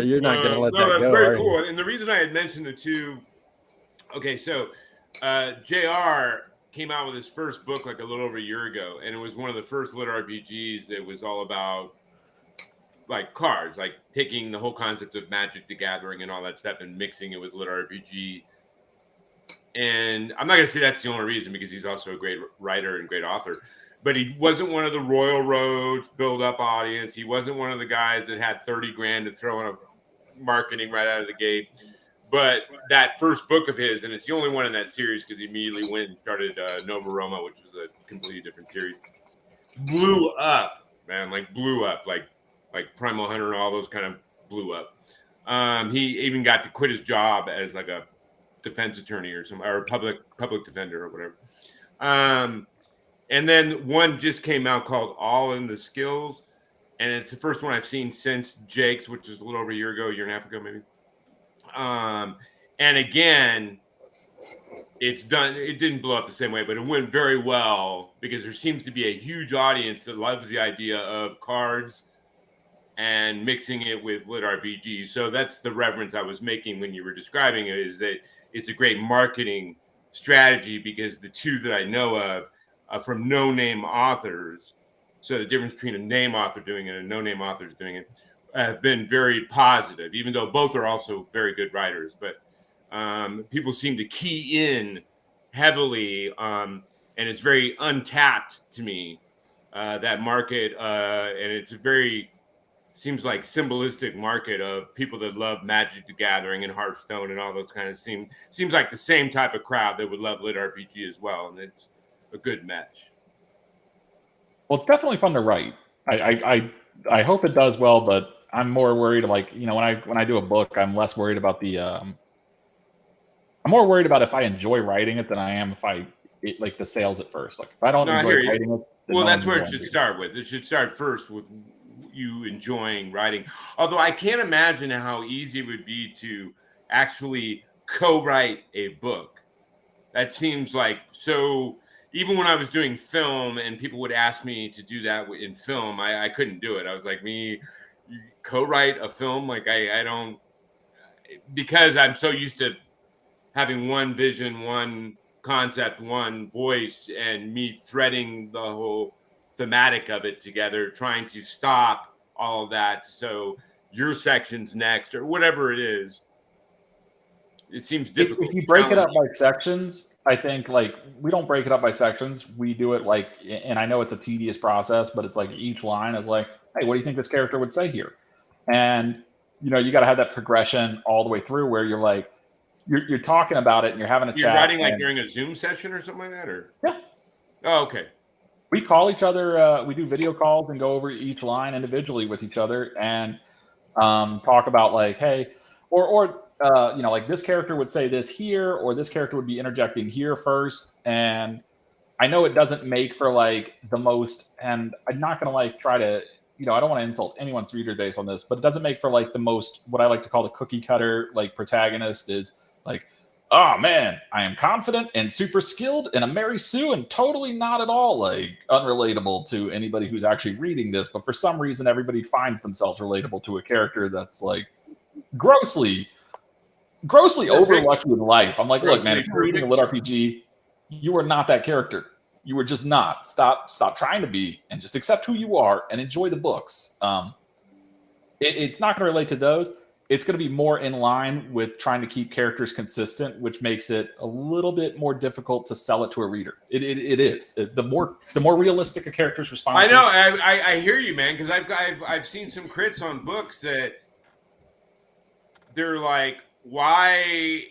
Speaker 4: You're not going to let that
Speaker 1: that's
Speaker 4: go.
Speaker 1: Very cool. And the reason I had mentioned the 2, okay, so JR came out with his first book like a little over a year ago, and it was one of the first lit RPGs that was all about like cards, like taking the whole concept of Magic the Gathering and all that stuff and mixing it with lit RPG. And I'm not going to say that's the only reason because he's also a great writer and great author. But he wasn't one of the Royal Roads build-up audience. He wasn't one of the guys that had 30 grand to throw in a marketing right out of the gate. But that first book of his, and it's the only one in that series because he immediately went and started Nova Roma, which was a completely different series, blew up, man, like blew up, like Primal Hunter and all those kind of blew up. He even got to quit his job as like a defense attorney or a public defender or whatever. And then one just came out called All in the Skills. And it's the first one I've seen since Jake's, which is a little over a year and a half ago, maybe. And again, it's done. It didn't blow up the same way, but it went very well because there seems to be a huge audience that loves the idea of cards and mixing it with lit RPG. So that's the reference I was making when you were describing it, is that it's a great marketing strategy, because the two that I know of from no-name authors, so the difference between a name author doing it and a no-name author doing it, have been very positive, even though both are also very good writers. But people seem to key in heavily, and it's very untapped to me, that market, and it's a very, seems like symbolistic market of people that love Magic the Gathering and Hearthstone and all those kind of seems like the same type of crowd that would love lit RPG as well, and it's a good match.
Speaker 3: Well, it's definitely fun to write. I hope it does well, but I'm more worried, like, you know, when I do a book, I'm less worried about I'm more worried about if I enjoy writing it than I am if like the sales at first. Like if I don't enjoy writing it,
Speaker 1: well, that's where it should start with. It should start first with you enjoying writing. Although I can't imagine how easy it would be to actually co-write a book. That seems like so. Even when I was doing film and people would ask me to do that in film, I couldn't do it. I was like, you co-write a film? Like I don't, because I'm so used to having one vision, one concept, one voice, and me threading the whole thematic of it together, trying to stop all of that. So your section's next or whatever it is. It seems difficult.
Speaker 3: If you break it up by sections, I think, like, we don't break it up by sections. We do it like, and I know it's a tedious process, but it's like each line is like, hey, what do you think this character would say here? And, you know, you got to have that progression all the way through where you're like, you're talking about it and you're having a chat.
Speaker 1: You're writing like during a Zoom session or something like that? Or
Speaker 3: yeah.
Speaker 1: Oh, okay.
Speaker 3: We call each other, we do video calls and go over each line individually with each other and talk about like, hey, or you know, like this character would say this here, or this character would be interjecting here first. And I know it doesn't make for like the most, and I'm not going to like try to, you know, I don't want to insult anyone's reader base on this, but it doesn't make for like the most, what I like to call the cookie cutter, like protagonist is like, oh man, I am confident and super skilled and a Mary Sue and totally not at all like unrelatable to anybody who's actually reading this. But for some reason, everybody finds themselves relatable to a character that's like grossly overlucky in life. I'm like, look, man, if you're reading a lit RPG, you are not that character. You were just not. Stop trying to be, and just accept who you are and enjoy the books. It's not going to relate to those. It's going to be more in line with trying to keep characters consistent, which makes it a little bit more difficult to sell it to a reader. It is. The more realistic a character's response.
Speaker 1: I know. I hear you, man, because I've seen some crits on books that they're like, why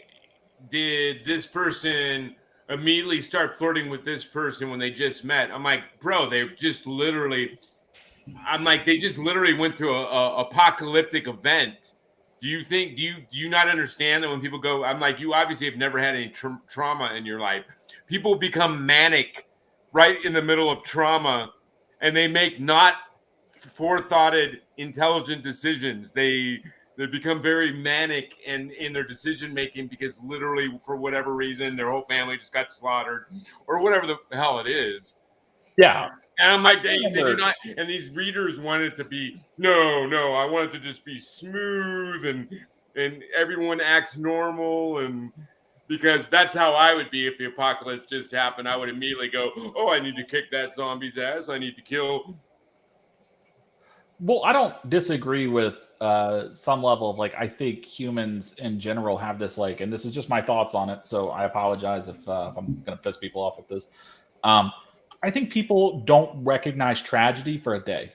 Speaker 1: did this person immediately start flirting with this person when they just met? I'm like, bro, they just literally. I'm like, they just literally went through a apocalyptic event. Do you not understand that when people go, I'm like, you obviously have never had any trauma in your life. People become manic right in the middle of trauma, and they make not forethoughted, intelligent decisions. They become very manic in their decision making because literally for whatever reason their whole family just got slaughtered or whatever the hell it is.
Speaker 3: Yeah.
Speaker 1: And I'm like, they do not, and these readers want it to be, no, I want it to just be smooth and everyone acts normal, and because that's how I would be if the apocalypse just happened. I would immediately go, oh, I need to kick that zombie's ass. I need to kill.
Speaker 3: Well, I don't disagree with some level of like, I think humans in general have this like, and this is just my thoughts on it, so I apologize if I'm going to piss people off with this. I think people don't recognize tragedy for a day.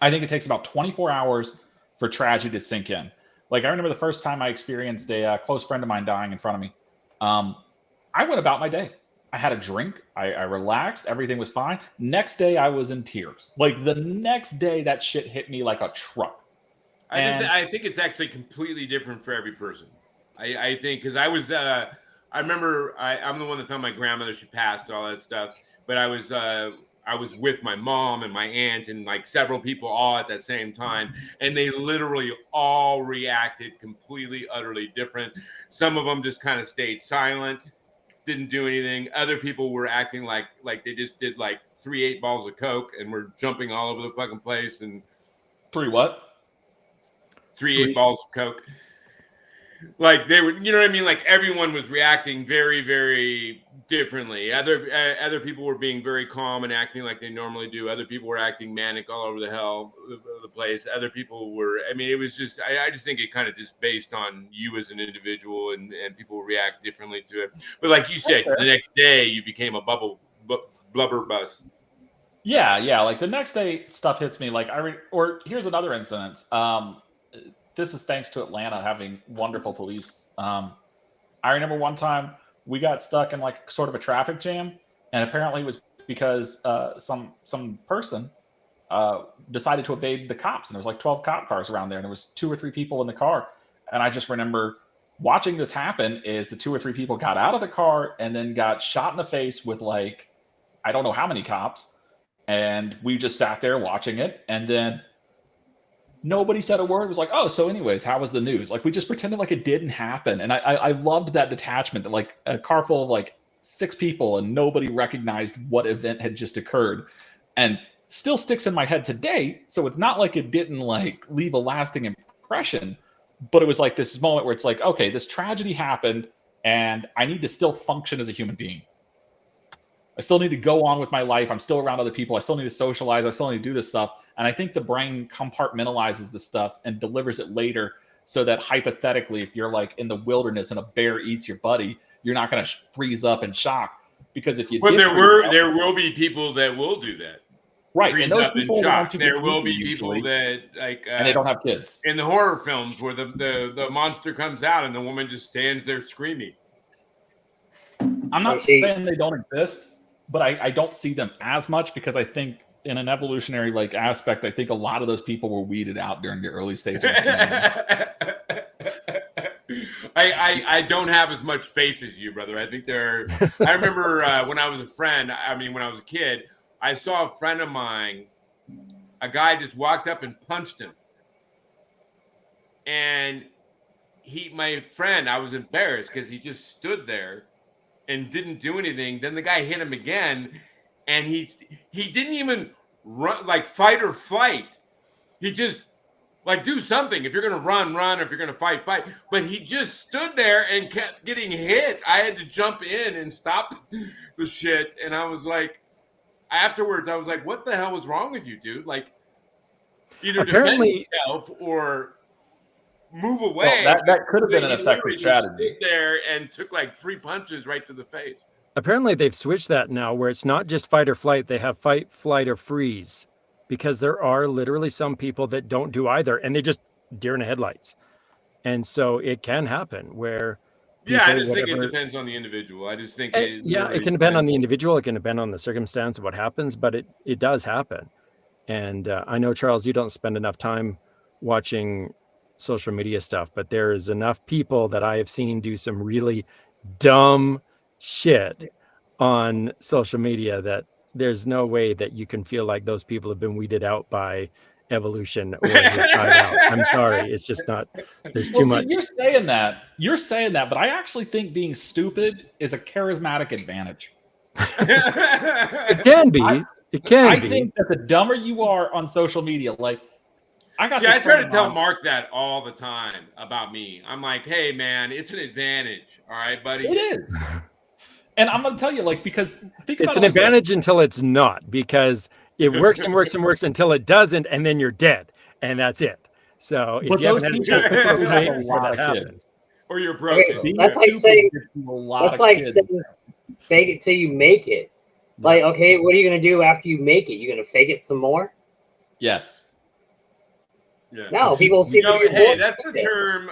Speaker 3: I think it takes about 24 hours for tragedy to sink in. Like I remember the first time I experienced a close friend of mine dying in front of me. I went about my day. I had a drink. I relaxed. Everything was fine. Next day, I was in tears. Like the next day, that shit hit me like a truck.
Speaker 1: I think it's actually completely different for every person. I think because I was, I remember I'm the one that found my grandmother. She passed and all that stuff. But I was with my mom and my aunt and like several people all at that same time. And they literally all reacted completely, utterly different. Some of them just kind of stayed silent, didn't do anything. Other people were acting like they just did like 3 8 balls of Coke and were jumping all over the fucking place. And
Speaker 3: 3 what?
Speaker 1: 3 8-balls of Coke. Like they were, you know what I mean? Like everyone was reacting very, very differently. Other people were being very calm and acting like they normally do. Other people were acting manic all over the place. Other people were, I mean, it was just, I just think it kind of just based on you as an individual and people react differently to it. But like you said, the next day you became a blubber bus.
Speaker 3: Yeah. Like the next day stuff hits me. Like or here's another incident. This is thanks to Atlanta having wonderful police. I remember one time we got stuck in like sort of a traffic jam, and apparently it was because some person decided to evade the cops, and there was like 12 cop cars around there, and there was 2 or 3 people in the car. And I just remember watching this happen is the 2 or 3 people got out of the car and then got shot in the face with like, I don't know how many cops. And we just sat there watching it, and then nobody said a word. It was like, oh, so anyways, how was the news? Like we just pretended like it didn't happen. And I loved that detachment, that like a car full of like 6 people and nobody recognized what event had just occurred, and still sticks in my head today. So it's not like it didn't like leave a lasting impression, but it was like this moment where it's like, okay, this tragedy happened and I need to still function as a human being. I still need to go on with my life. I'm still around other people. I still need to socialize. I still need to do this stuff. And I think the brain compartmentalizes the stuff and delivers it later, so that hypothetically, if you're like in the wilderness and a bear eats your buddy, you're not going to freeze up in shock. Because if you
Speaker 1: there will be people that will do that.
Speaker 3: Right.
Speaker 1: Freeze
Speaker 3: and those
Speaker 1: up in
Speaker 3: people
Speaker 1: shock. There will be people that like
Speaker 3: and they don't have kids.
Speaker 1: In the horror films where the monster comes out and the woman just stands there screaming.
Speaker 3: I'm not saying they don't exist, but I don't see them as much, because I think in an evolutionary like aspect, I think a lot of those people were weeded out during the early stages.
Speaker 1: I don't have as much faith as you, brother. I think I remember when I was a kid, I saw a friend of mine, a guy just walked up and punched him. And my friend, I was embarrassed because he just stood there and didn't do anything. Then the guy hit him again, and he didn't even run, like fight or flight. He just like do something. If you're gonna run. If you're gonna fight. But he just stood there and kept getting hit. I had to jump in and stop the shit. And I was like, afterwards, I was like, what the hell was wrong with you, dude? Like, either defend yourself or move away.
Speaker 3: Well, that could have been an effective strategy.
Speaker 1: Sit there and took like 3 punches right to the face.
Speaker 4: Apparently they've switched that now, where it's not just fight or flight. They have fight, flight, or freeze, because there are literally some people that don't do either, and they just deer in the headlights. And so it can happen where
Speaker 1: I just think it depends on the individual. I just think
Speaker 4: it can depend on the individual. It can depend on the circumstance of what happens, but it does happen. And I know, Charles, you don't spend enough time watching social media stuff, but there is enough people that I have seen do some really dumb shit on social media that there's no way that you can feel like those people have been weeded out by evolution or out. I'm sorry, it's just not. There's too much.
Speaker 3: You're saying that, but I actually think being stupid is a charismatic advantage.
Speaker 4: It can be. I
Speaker 3: think that the dumber you are on social media, like I
Speaker 1: try to tell Mark that all the time about me. I'm like, hey man, it's an advantage. All right, buddy.
Speaker 3: It is. And I'm going to tell you, like, because
Speaker 4: it's an advantage until it's not, because it works and works and works until it doesn't, and then you're dead, and that's it. So if you haven't had a chance to procreate before that happens,
Speaker 1: or you're broken,
Speaker 2: that's like saying fake it till you make it. Like, okay, what are you going to do after you make it? You going to fake it some more?
Speaker 3: Yes.
Speaker 2: Yeah. No, people see
Speaker 1: that's the term.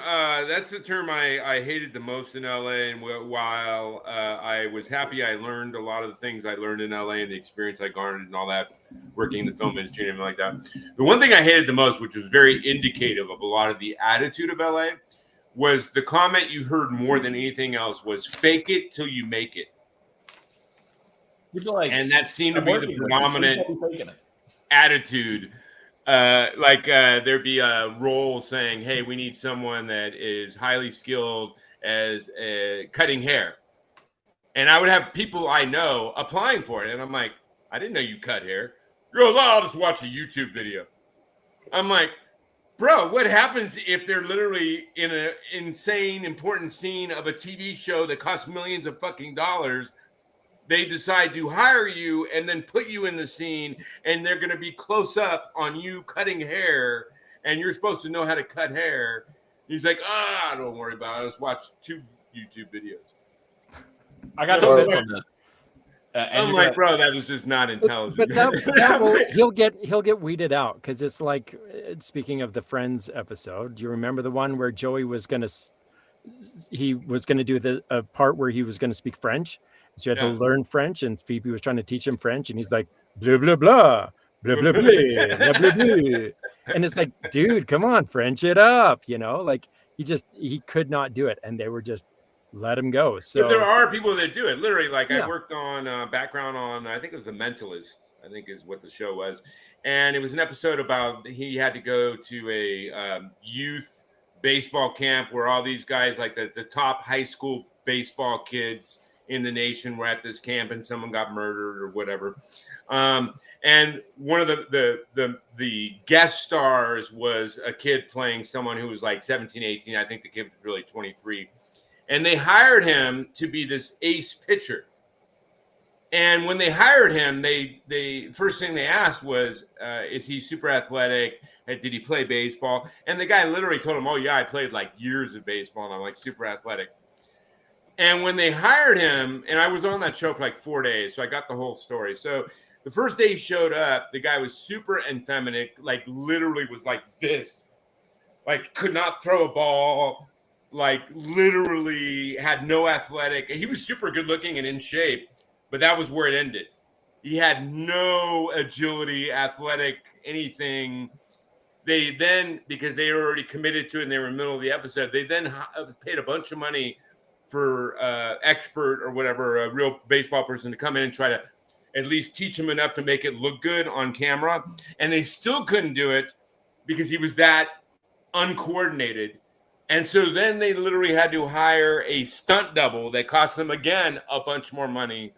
Speaker 1: That's the term I hated the most in LA. And while I was happy, I learned a lot of the things I learned in LA and the experience I garnered and all that, working in the film industry and everything like that. The one thing I hated the most, which was very indicative of a lot of the attitude of LA, was the comment you heard more than anything else was "fake it till you make it," and that seemed to be the predominant attitude. There'd be a role saying, hey, we need someone that is highly skilled as cutting hair. And I would have people I know applying for it. And I'm like, I didn't know you cut hair. He goes, I'll just watch a YouTube video. I'm like, bro, what happens if they're literally in an insane important scene of a TV show that costs millions of fucking dollars? They decide to hire you and then put you in the scene, and they're going to be close up on you cutting hair, and you're supposed to know how to cut hair. He's like, don't worry about it. Let's watch 2 YouTube videos.
Speaker 3: I got the bits on this.
Speaker 1: I'm like, bro, that was just not intelligent.
Speaker 4: But that will, he'll get weeded out, because it's like, speaking of the Friends episode, do you remember the one where Joey was gonna do a part where he was gonna speak French? So you had to learn French, and Phoebe was trying to teach him French, and he's like, blah, blah, blah, blah, blah, blah, blah, blah, blah. And it's like, dude, come on, French it up, like he could not do it. And they were just let him go. So
Speaker 1: but there are people that do it. Literally, like I worked on background on, I think it was The Mentalist, I think is what the show was. And it was an episode about he had to go to a youth baseball camp where all these guys, like the top high school baseball kids in the nation, were at this camp, and someone got murdered or whatever. And one of the guest stars was a kid playing someone who was like 17, 18. I think the kid was really 23. And they hired him to be this ace pitcher. And when they hired him, they first thing they asked was, is he super athletic? Did he play baseball? And the guy literally told him, oh, yeah, I played like years of baseball, and I'm like super athletic. And when they hired him, and I was on that show for like 4 days, so I got the whole story. So the first day he showed up, the guy was super effeminate, like literally was like this, like could not throw a ball, like literally had no athletic. He was super good looking and in shape, but that was where it ended. He had no agility, athletic, anything. They then, because they were already committed to it and they were in the middle of the episode, they then paid a bunch of money for expert or whatever, a real baseball person to come in and try to at least teach him enough to make it look good on camera. And they still couldn't do it because he was that uncoordinated. And so then they literally had to hire a stunt double that cost them, again, a bunch more money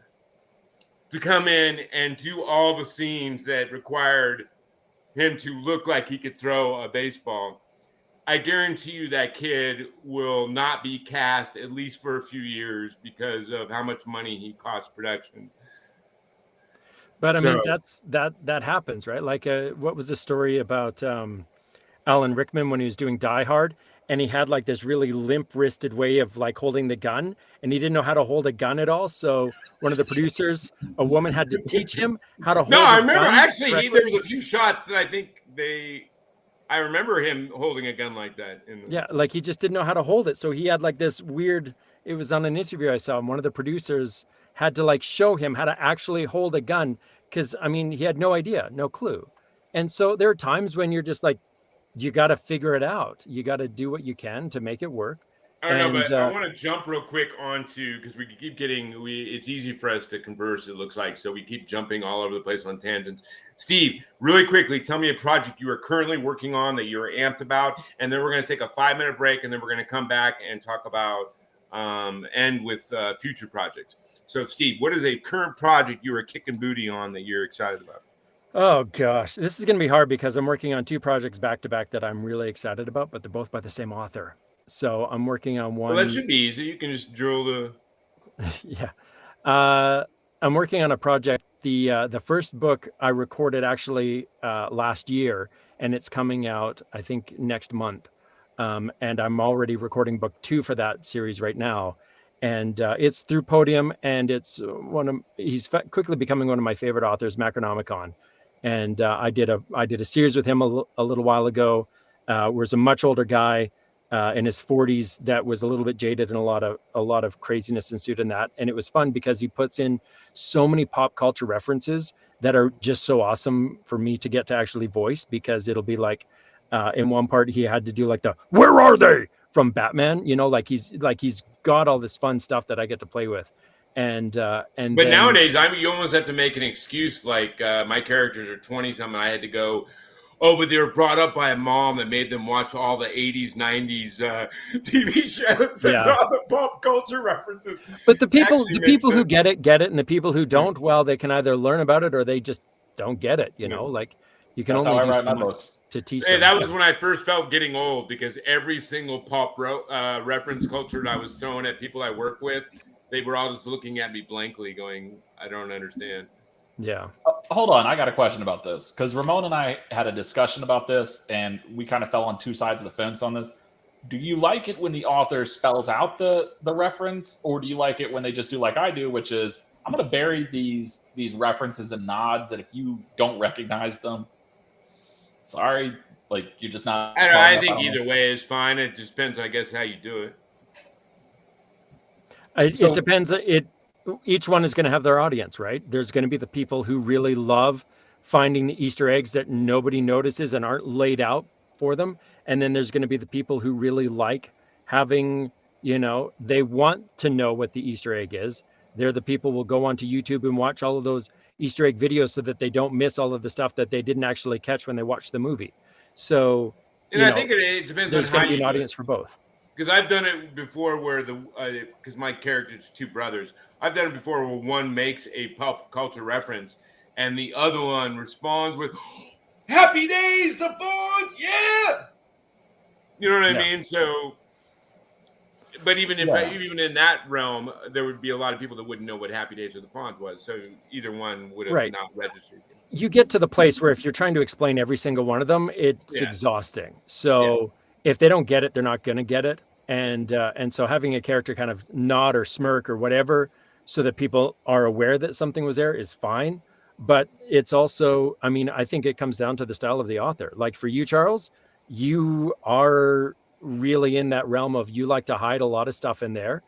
Speaker 1: to come in and do all the scenes that required him to look like he could throw a baseball. I guarantee you that kid will not be cast at least for a few years because of how much money he costs production.
Speaker 4: But I mean, that happens, right? Like, what was the story about Alan Rickman when he was doing Die Hard, and he had like this really limp-wristed way of like holding the gun, and he didn't know how to hold a gun at all. So one of the producers, a woman, had to teach him how to hold.
Speaker 1: No, I remember actually there was a few shots that I think I remember him holding a gun like that.
Speaker 4: Yeah, like he just didn't know how to hold it. So he had like this weird, it was on an interview I saw, and one of the producers had to like show him how to actually hold a gun, because I mean, he had no idea, no clue. And so there are times when you're just like, you got to figure it out. You got to do what you can to make it work.
Speaker 1: I don't know, but I want to jump real quick onto, because we keep it's easy for us to converse, it looks like, so we keep jumping all over the place on tangents. Steve, really quickly, tell me a project you are currently working on that you're amped about, and then we're going to take a 5-minute break, and then we're going to come back and talk about end with future projects. So, Steve, what is a current project you are kicking booty on that you're excited about?
Speaker 4: Oh gosh, this is going to be hard because I'm working on 2 projects back to back that I'm really excited about, but they're both by the same author. So I'm working on one.
Speaker 1: Well, that should be easy. You can just drill the.
Speaker 4: Yeah, I'm working on a project. The first book I recorded actually last year, and it's coming out I think next month. And I'm already recording book 2 for that series right now, and it's through Podium, and it's he's quickly becoming one of my favorite authors, Macronomicon. And I did a series with him a little while ago. Was a much older guy in his 40s that was a little bit jaded, and a lot of craziness ensued in that. And it was fun because he puts in so many pop culture references that are just so awesome for me to get to actually voice, because it'll be like in one part he had to do like the "Where are they?" from Batman, like he's got all this fun stuff that I get to play with. But
Speaker 1: nowadays, you almost have to make an excuse. Like my characters are 20-something. I had to go, but they were brought up by a mom that made them watch all the 80s, 90s TV shows and all the pop culture references.
Speaker 4: But the people who get it, and the people who don't, well, they can either learn about it or they just don't get it. Like You can
Speaker 3: That's
Speaker 4: only
Speaker 3: how I
Speaker 4: do
Speaker 3: write
Speaker 4: so
Speaker 3: my
Speaker 4: much
Speaker 3: books.
Speaker 4: to teach
Speaker 1: Hey,
Speaker 4: them.
Speaker 1: that was when I first felt getting old, because every single pop reference culture that I was throwing at people I work with, they were all just looking at me blankly going, I don't understand.
Speaker 4: Yeah.
Speaker 3: Hold on, I got a question about this, because Ramon and I had a discussion about this, and we kind of fell on two sides of the fence on this. Do you like it when the author spells out the reference, or do you like it when they just do like I do, which is I'm going to bury these references and nods, and if you don't recognize them, sorry, like you're just not.
Speaker 1: I think either way is fine. It just depends, I guess, how you do it.
Speaker 4: It depends. Each one is going to have their audience, right? There's going to be the people who really love finding the Easter eggs that nobody notices and aren't laid out for them. And then there's going to be the people who really like having, they want to know what the Easter egg is. They're the people who will go onto YouTube and watch all of those Easter egg videos so that they don't miss all of the stuff that they didn't actually catch when they watched the movie. So,
Speaker 1: and I think it depends on how
Speaker 4: there's going to be an audience for both.
Speaker 1: Because I've done it before where because my character's two brothers, I've done it before where one makes a pop culture reference and the other one responds with "Happy Days, the Fonts, yeah." You know what I mean? So, but even even in that realm, there would be a lot of people that wouldn't know what Happy Days or the Fonts was. So either one would have not registered.
Speaker 4: You get to the place where if you're trying to explain every single one of them, it's exhausting. So if they don't get it, they're not going to get it. And so having a character kind of nod or smirk or whatever so that people are aware that something was there is fine. But it's also, I mean, I think it comes down to the style of the author. Like for you, Charles, you are really in that realm of you like to hide a lot of stuff in there.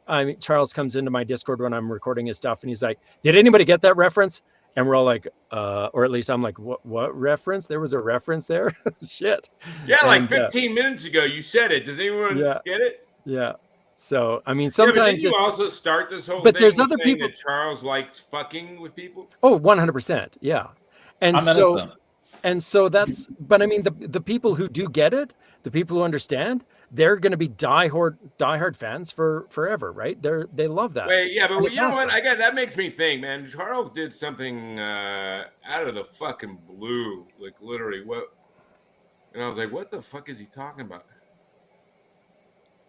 Speaker 4: I mean, Charles comes into my Discord when I'm recording his stuff and he's like, did anybody get that reference? And we're all like, or at least I'm like, what reference? There was a reference there? Shit.
Speaker 1: Yeah, like 15 minutes ago, you said it. Does anyone get it?
Speaker 4: Yeah. So, I mean, sometimes
Speaker 1: you also start this whole
Speaker 4: but
Speaker 1: thing
Speaker 4: there's other
Speaker 1: saying
Speaker 4: people
Speaker 1: that Charles likes fucking with people?
Speaker 4: Oh, 100%. Yeah. And so that's, but I mean, the people who do get it, the people who understand, they're going to be diehard fans for forever, right? They love that.
Speaker 1: Wait, yeah, but you know what? That makes me think, man. Charles did something out of the fucking blue, like literally. What? And I was like, what the fuck is he talking about?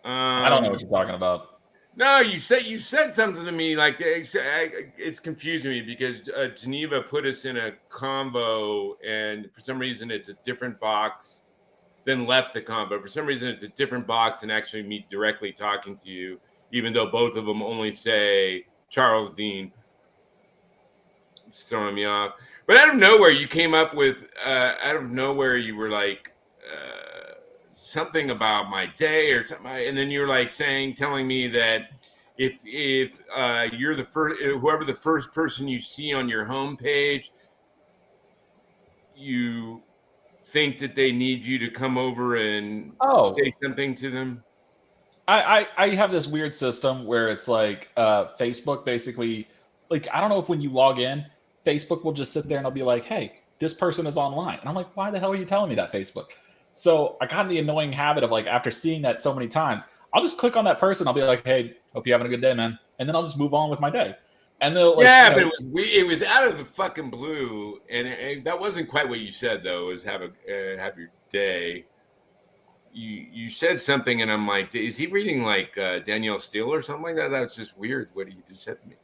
Speaker 3: I don't know what you're talking about.
Speaker 1: No, you said something to me like it's confusing me because Geneva put us in a combo, and for some reason it's a different box. Then left the combo. For some reason, it's a different box and actually me directly talking to you, even though both of them only say Charles Dean. It's throwing me off. But out of nowhere, you came up with, you were like, something about my day or something. And then you're like telling me that if you're the first, whoever the first person you see on your homepage, you think that they need you to come over and say something to them?
Speaker 3: I have this weird system where it's like Facebook basically, like, I don't know if when you log in, Facebook will just sit there and I'll be like, hey, this person is online. And I'm like, why the hell are you telling me that, Facebook? So I got in the annoying habit of like, after seeing that so many times, I'll just click on that person. I'll be like, hey, hope you're having a good day, man. And then I'll just move on with my day. And they'll
Speaker 1: but it was out of the fucking blue, and that wasn't quite what you said though. Was have your day. You said something, and I'm like, is he reading like Danielle Steele or something like that? That's just weird. What he just said to me.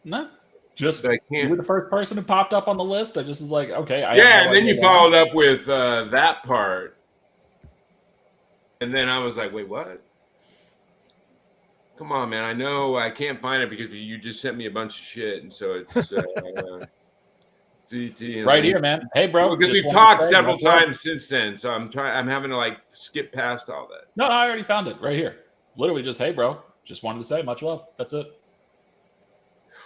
Speaker 3: No, just you were the first person who popped up on the list. I just was like, okay.
Speaker 1: And then you followed up with that part, and then I was like, wait, what? Come on, man. I know I can't find it because you just sent me a bunch of shit. And so it's
Speaker 3: right here, man. Hey, bro.
Speaker 1: Because we've talked several times since then. So I'm having to like skip past all that.
Speaker 3: No, I already found it right here. Literally just, hey, bro. Just wanted to say much love. That's it.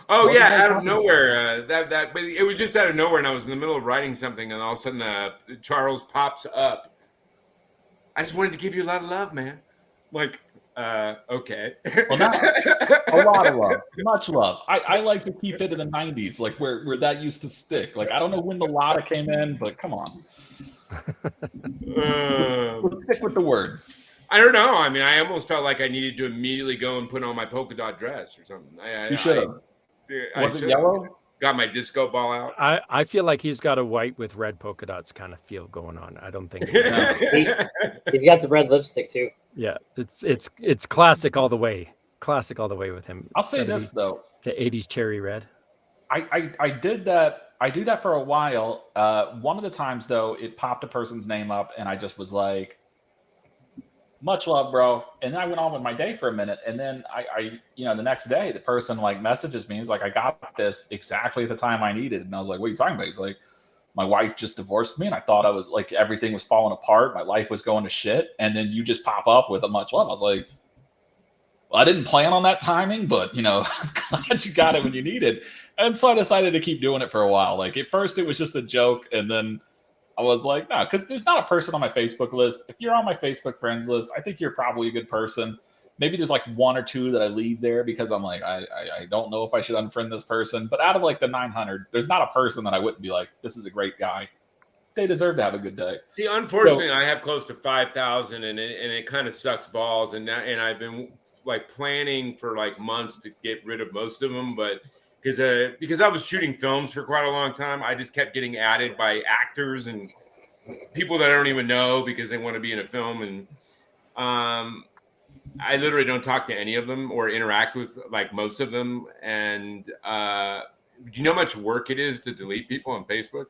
Speaker 1: Oh, yeah. Out of nowhere. But it was just out of nowhere. And I was in the middle of writing something. And all of a sudden, Charles pops up. I just wanted to give you a lot of love, man. Like, okay.
Speaker 3: Well, now, a lot of love, much love. I like to keep it in the 90s, like where that used to stick. Like, I don't know when the Lotta came in, but come on. Let's stick with the word.
Speaker 1: I don't know. I mean, I almost felt like I needed to immediately go and put on my polka dot dress or something.
Speaker 3: You should have. Was it yellow?
Speaker 1: got my disco ball out.
Speaker 4: I feel like he's got a white with red polka dots kind of feel going on. I don't think.
Speaker 2: He's got the red lipstick too.
Speaker 4: Yeah, it's classic all the way. Classic all the way with him.
Speaker 3: I'll say this though.
Speaker 4: The 80s cherry red.
Speaker 3: I did that. I do that for a while. One of the times though, it popped a person's name up, and I just was like, "Much love, bro." And then I went on with my day for a minute, and then I the next day, the person like messages me. He's like, "I got this exactly at the time I needed," and I was like, "What are you talking about?" He's like, "My wife just divorced me, and I thought I was like everything was falling apart. My life was going to shit, and then you just pop up with a much love." I was like, well, I didn't plan on that timing, but I'm glad you got it when you need it. And so I decided to keep doing it for a while. Like at first it was just a joke. And then I was like, no, because there's not a person on my Facebook list. If you're on my Facebook friends list, I think you're probably a good person. Maybe there's like one or two that I leave there because I'm like, I don't know if I should unfriend this person. But out of like the 900, there's not a person that I wouldn't be like, this is a great guy. They deserve to have a good day.
Speaker 1: See, unfortunately, I have close to 5,000 and it kind of sucks balls. And I've been like planning for like months to get rid of most of them, but because I was shooting films for quite a long time, I just kept getting added by actors and people that I don't even know because they want to be in a film. And I literally don't talk to any of them or interact with like most of them. And do you know how much work it is to delete people on Facebook?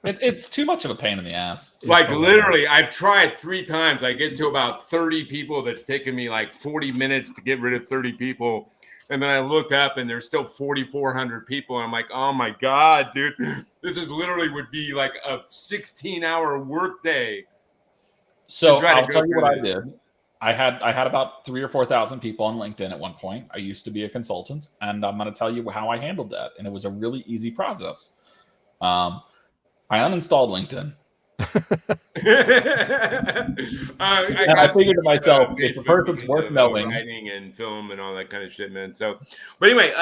Speaker 3: It's too much of a pain in the ass.
Speaker 1: Like literally, I've tried 3 times. I get to about 30 people. That's taken me like 40 minutes to get rid of 30 people. And then I look up and there's still 4,400 people. And I'm like, oh my God, dude, this is literally would be like a 16-hour workday.
Speaker 3: So I'll tell you what I did. I had about 3,000 or 4,000 people on LinkedIn at one point. I used to be a consultant, and I'm going to tell you how I handled that. And it was a really easy process. I uninstalled LinkedIn. I figured to myself, if a person's worth knowing,
Speaker 1: writing and film and all that kind of shit, man. So, but anyway,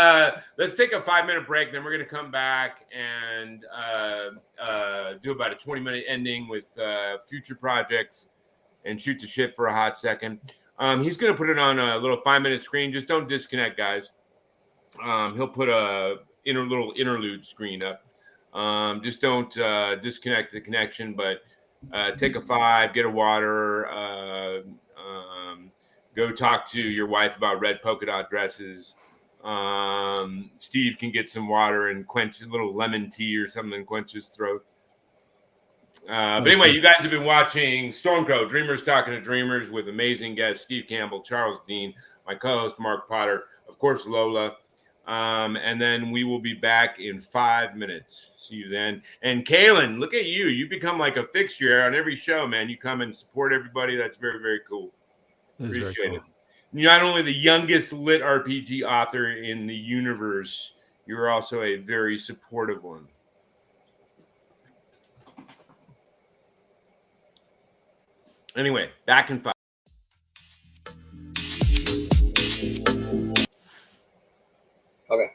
Speaker 1: let's take a 5-minute break. Then we're gonna come back and do about a 20-minute ending with future projects and shoot the shit for a hot second. He's gonna put it on a little 5-minute screen. Just don't disconnect, guys. He'll put a little interlude screen up. Just don't disconnect the connection, but take a 5, get a water, go talk to your wife about red polka dot dresses. Steve can get some water and quench a little lemon tea or something, quench his throat. But anyway, you guys have been watching Stormcrow, Dreamers Talking to Dreamers, with amazing guests Steve Campbell, Charles Dean, my co-host Mark Potter, of course Lola. And then we will be back in 5 minutes. See you then. And Kalen, look at you. You become like a fixture on every show, man. You come and support everybody. That's very, very cool. Appreciate it. You're not only the youngest lit RPG author in the universe, you're also a very supportive one. Anyway, back in 5.
Speaker 2: Okay.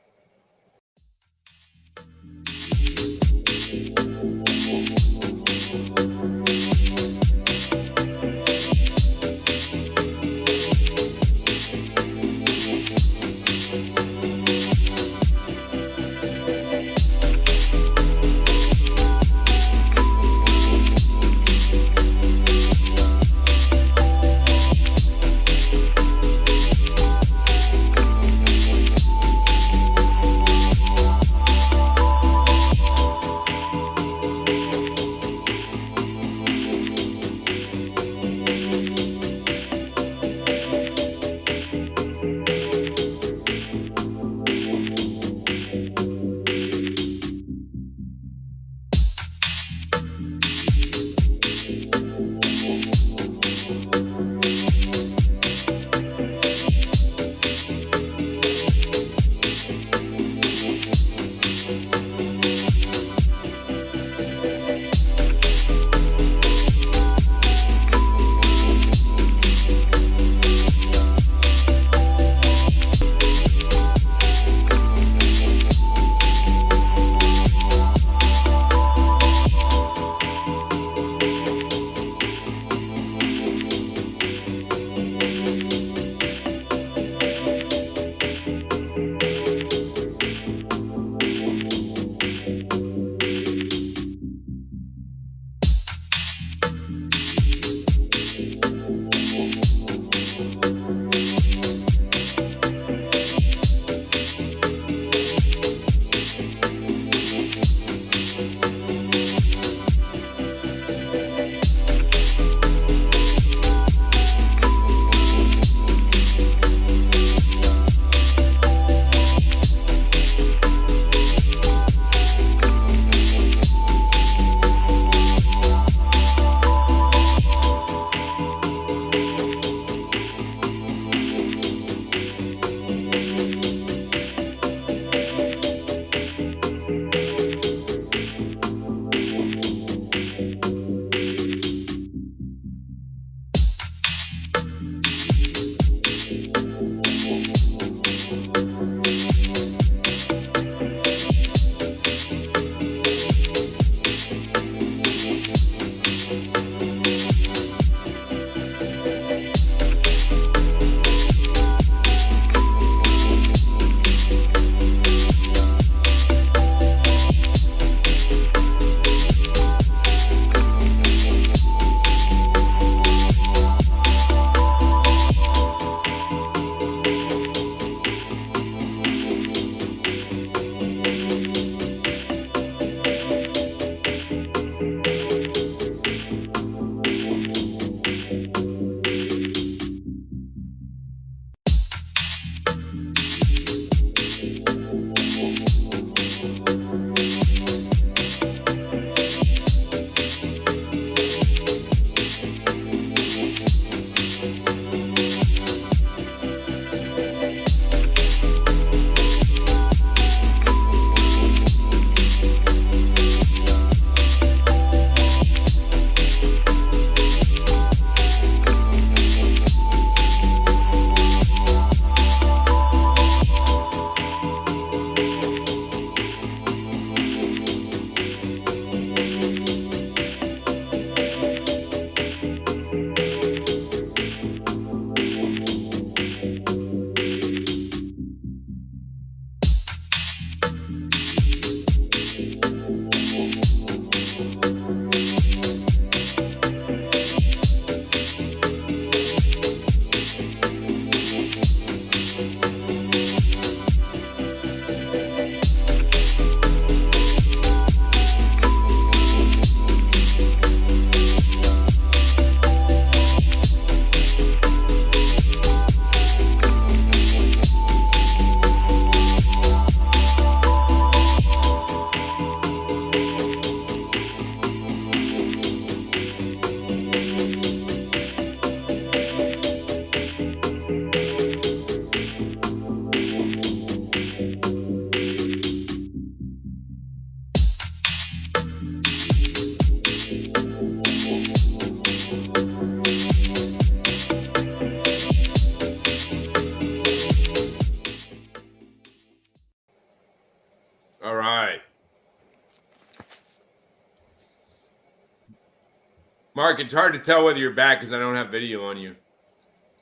Speaker 1: Mark, it's hard to tell whether you're back because I don't have video on you.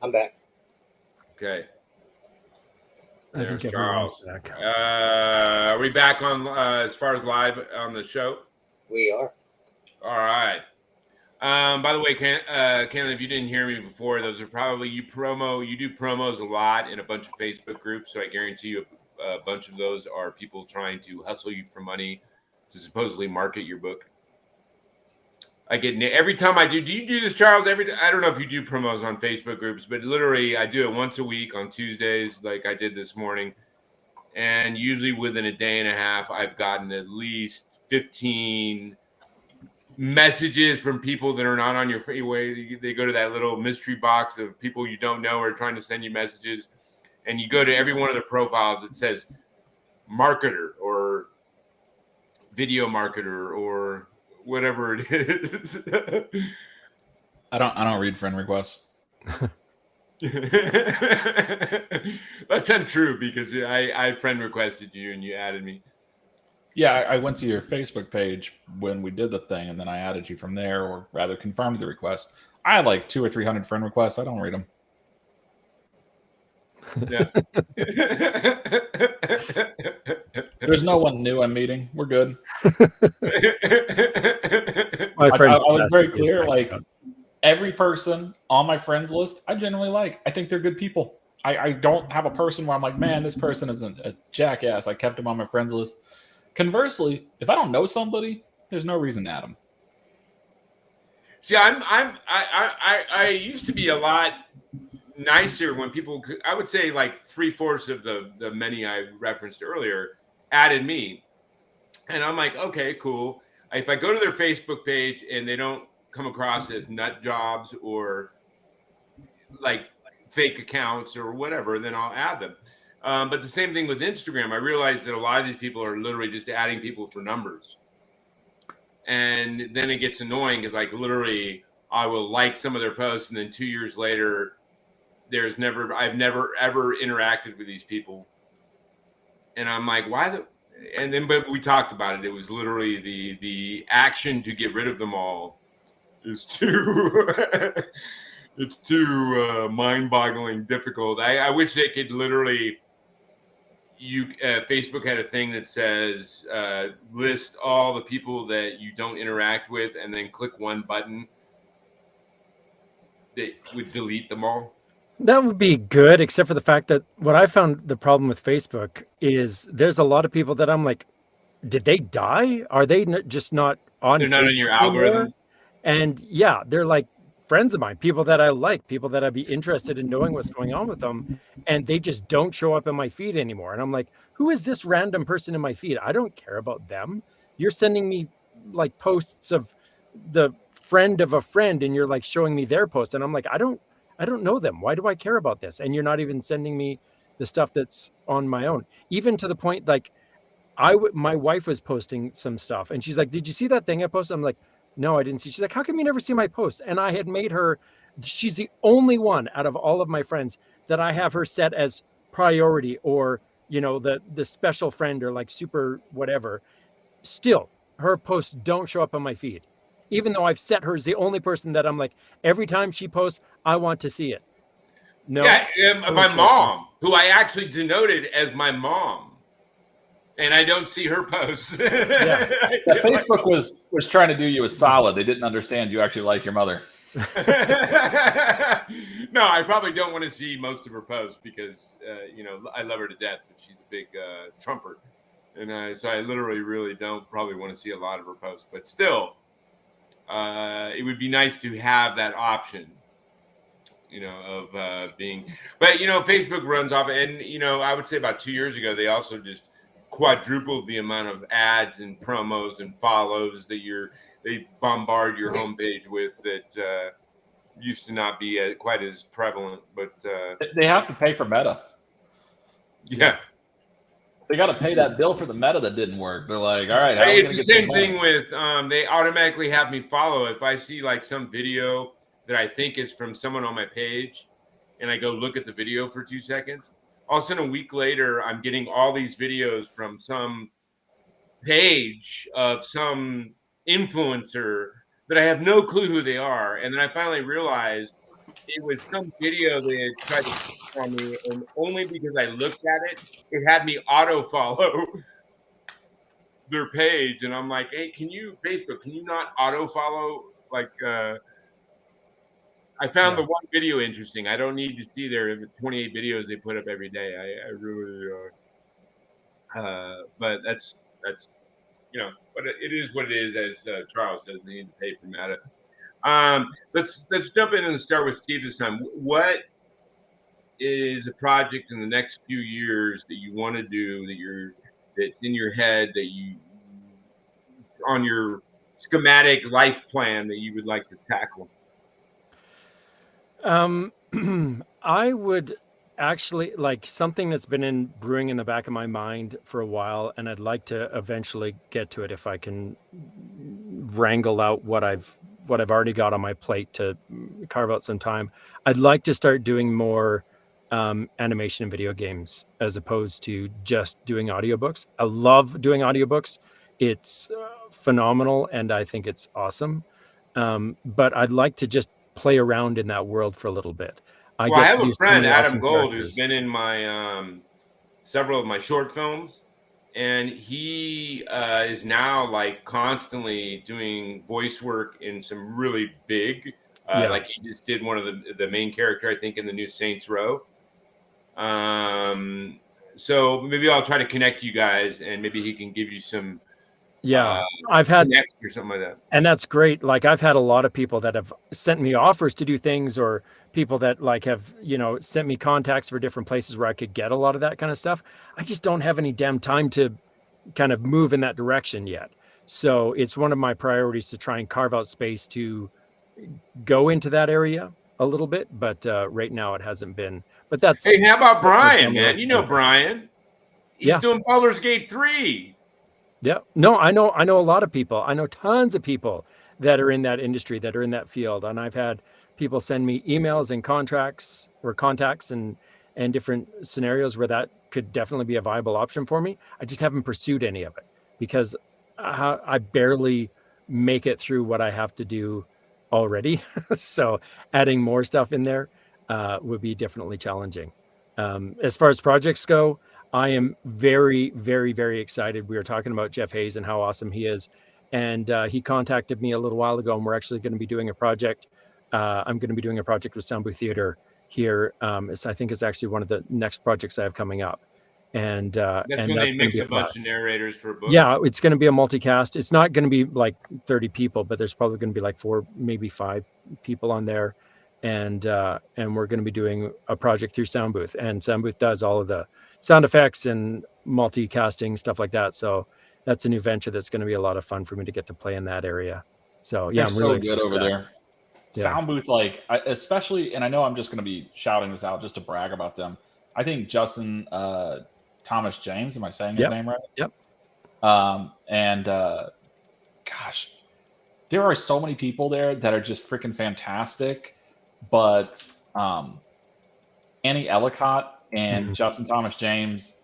Speaker 2: I'm back.
Speaker 1: Okay.
Speaker 4: I
Speaker 1: There's
Speaker 4: think everyone's
Speaker 1: Charles.
Speaker 4: back.
Speaker 1: Are we back on as far as live on the show?
Speaker 2: We are.
Speaker 1: All right. By the way, Ken, if you didn't hear me before, those are probably you do promos a lot in a bunch of Facebook groups. So I guarantee you a bunch of those are people trying to hustle you for money to supposedly market your book. I get every time I do. Do you do this, Charles? I don't know if you do promos on Facebook groups, but literally I do it once a week on Tuesdays, like I did this morning. And usually within a day and a half, I've gotten at least 15 messages from people that are not on your freeway. They go to that little mystery box of people you don't know are trying to send you messages. And you go to every one of their profiles. It says marketer or video marketer or whatever it is.
Speaker 3: I don't read friend requests.
Speaker 1: That's untrue because I friend requested you and you added me.
Speaker 3: Yeah, I went to your Facebook page when we did the thing, and then I added you from there, or rather confirmed the request. I had like 200 or 300 friend requests. I don't read them.
Speaker 1: Yeah.
Speaker 3: There's no one new I'm meeting. We're good.
Speaker 4: My friend,
Speaker 3: I was very clear. Like every person on my friends list, I generally like. I think they're good people. I don't have a person where I'm like, man, this person isn't a jackass. I kept him on my friends list. Conversely, if I don't know somebody, there's no reason to add them.
Speaker 1: See, I used to be a lot nicer when people could, I would say like 3/4 of the many I referenced earlier added me. And I'm like, okay, cool. If I go to their Facebook page and they don't come across as nut jobs or like fake accounts or whatever, then I'll add them. But the same thing with Instagram. I realized that a lot of these people are literally just adding people for numbers. And then it gets annoying because like literally I will like some of their posts and then 2 years later, I've never ever interacted with these people. And I'm like, but we talked about it. It was literally the action to get rid of them all is too, it's too mind-boggling difficult. I wish they could literally, Facebook had a thing that says list all the people that you don't interact with and then click one button that would delete them all.
Speaker 4: That would be good, except for the fact that what I found the problem with Facebook is there's a lot of people that I'm like, did they die? Are they just not on?
Speaker 1: They're not
Speaker 4: Facebook
Speaker 1: in your
Speaker 4: anymore?
Speaker 1: algorithm.
Speaker 4: And yeah, they're like friends of mine, people that I like, people that I'd be interested in knowing what's going on with them, and they just don't show up in my feed anymore. And I'm like, who is this random person in my feed? I don't care about them. You're sending me like posts of the friend of a friend, and you're like showing me their post, and I'm like, I don't know them. Why do I care about this? And you're not even sending me the stuff that's on my own. Even to the point, like my wife was posting some stuff and she's like, did you see that thing I posted? I'm like, no, I didn't see. She's like, how come you never see my post? And I had made her, she's the only one out of all of my friends that I have her set as priority or, you know, the special friend or like super whatever. Still, her posts don't show up on my feed. Even though I've set her as the only person that I'm like, every time she posts, I want to see it. No.
Speaker 1: Yeah, my mom, who I actually denoted as my mom, and I don't see her posts.
Speaker 3: Yeah. Facebook was trying to do you a solid. They didn't understand you actually like your mother.
Speaker 1: No, I probably don't want to see most of her posts because, I love her to death, but she's a big Trumper. And so I literally really don't probably want to see a lot of her posts. But still, it would be nice to have that option, of being. But, Facebook runs off. And, I would say about 2 years ago, they also just quadrupled the amount of ads and promos and follows that they bombard your homepage with that used to not be quite as prevalent. But
Speaker 3: they have to pay for Meta.
Speaker 1: Yeah.
Speaker 3: They got to pay that bill for the Meta that didn't work. They're like, all right. How
Speaker 1: It's the same thing with they automatically have me follow. If I see like some video that I think is from someone on my page and I go look at the video for 2 seconds, all of a sudden a week later, I'm getting all these videos from some page of some influencer but I have no clue who they are. And then I finally realized it was some video they had tried to put on me, and only because I looked at it, it had me auto follow their page, and I'm like, hey, Facebook, can you not auto follow? Like, I found the one video interesting. I don't need to see their 28 videos they put up every day. I really, but that's but it is what it is. As Charles says, they need to pay for Meta. Let's jump in and start with Steve this time. What is a project in the next few years that you want to do that's in your head, that you on your schematic life plan that you would like to tackle?
Speaker 4: I would actually like something that's been brewing in the back of my mind for a while, and I'd like to eventually get to it if I can wrangle out what I've already got on my plate to carve out some time. I'd like to start doing more animation in video games as opposed to just doing audiobooks. I love doing audiobooks. It's phenomenal, and I think it's awesome. But I'd like to just play around in that world for a little bit.
Speaker 1: I have a friend, Adam Gold, who's been in my several of my short films, and he is now like constantly doing voice work in some really big, like he just did one of the main character, I think, in the new Saints Row. So maybe I'll try to connect you guys, and maybe he can give you some.
Speaker 4: I've had
Speaker 1: next or something like that,
Speaker 4: and that's great. Like I've had a lot of people that have sent me offers to do things, or people that like have sent me contacts for different places where I could get a lot of that kind of stuff. I just don't have any damn time to kind of move in that direction yet. So it's one of my priorities to try and carve out space to go into that area a little bit. But right now it hasn't been. But that's
Speaker 1: hey, how about Brian, man? You know Brian. He's doing Baldur's Gate 3.
Speaker 4: Yeah. No, I know a lot of people. I know tons of people that are in that industry, that are in that field. And I've had people send me emails and contacts and different scenarios where that could definitely be a viable option for me. I just haven't pursued any of it because I barely make it through what I have to do already. So adding more stuff in there would be definitely challenging. As far as projects go, I am very, very, very excited. We were talking about Jeff Hayes and how awesome he is. And he contacted me a little while ago, and we're actually going to be doing a project. I'm going to be doing a project with Sound Booth Theater here. I think it's actually one of the next projects I have coming up. And that's
Speaker 1: when they mix a bunch of narrators for a book.
Speaker 4: Yeah, it's going to be a multicast. It's not going to be like 30 people, but there's probably going to be like 4, maybe 5 people on there. And we're going to be doing a project through Sound Booth. And Sound Booth does all of the sound effects and multicasting, stuff like that. So that's a new venture that's going to be a lot of fun for me to get to play in that area. So yeah, I'm really
Speaker 3: good over there.
Speaker 4: Yeah.
Speaker 3: Sound Booth, especially, and I know I'm just going to be shouting this out just to brag about them. I think Justin Thomas James, am I saying his name right?
Speaker 4: Yep.
Speaker 3: Gosh, there are so many people there that are just freaking fantastic. But Annie Ellicott and Justin Thomas James,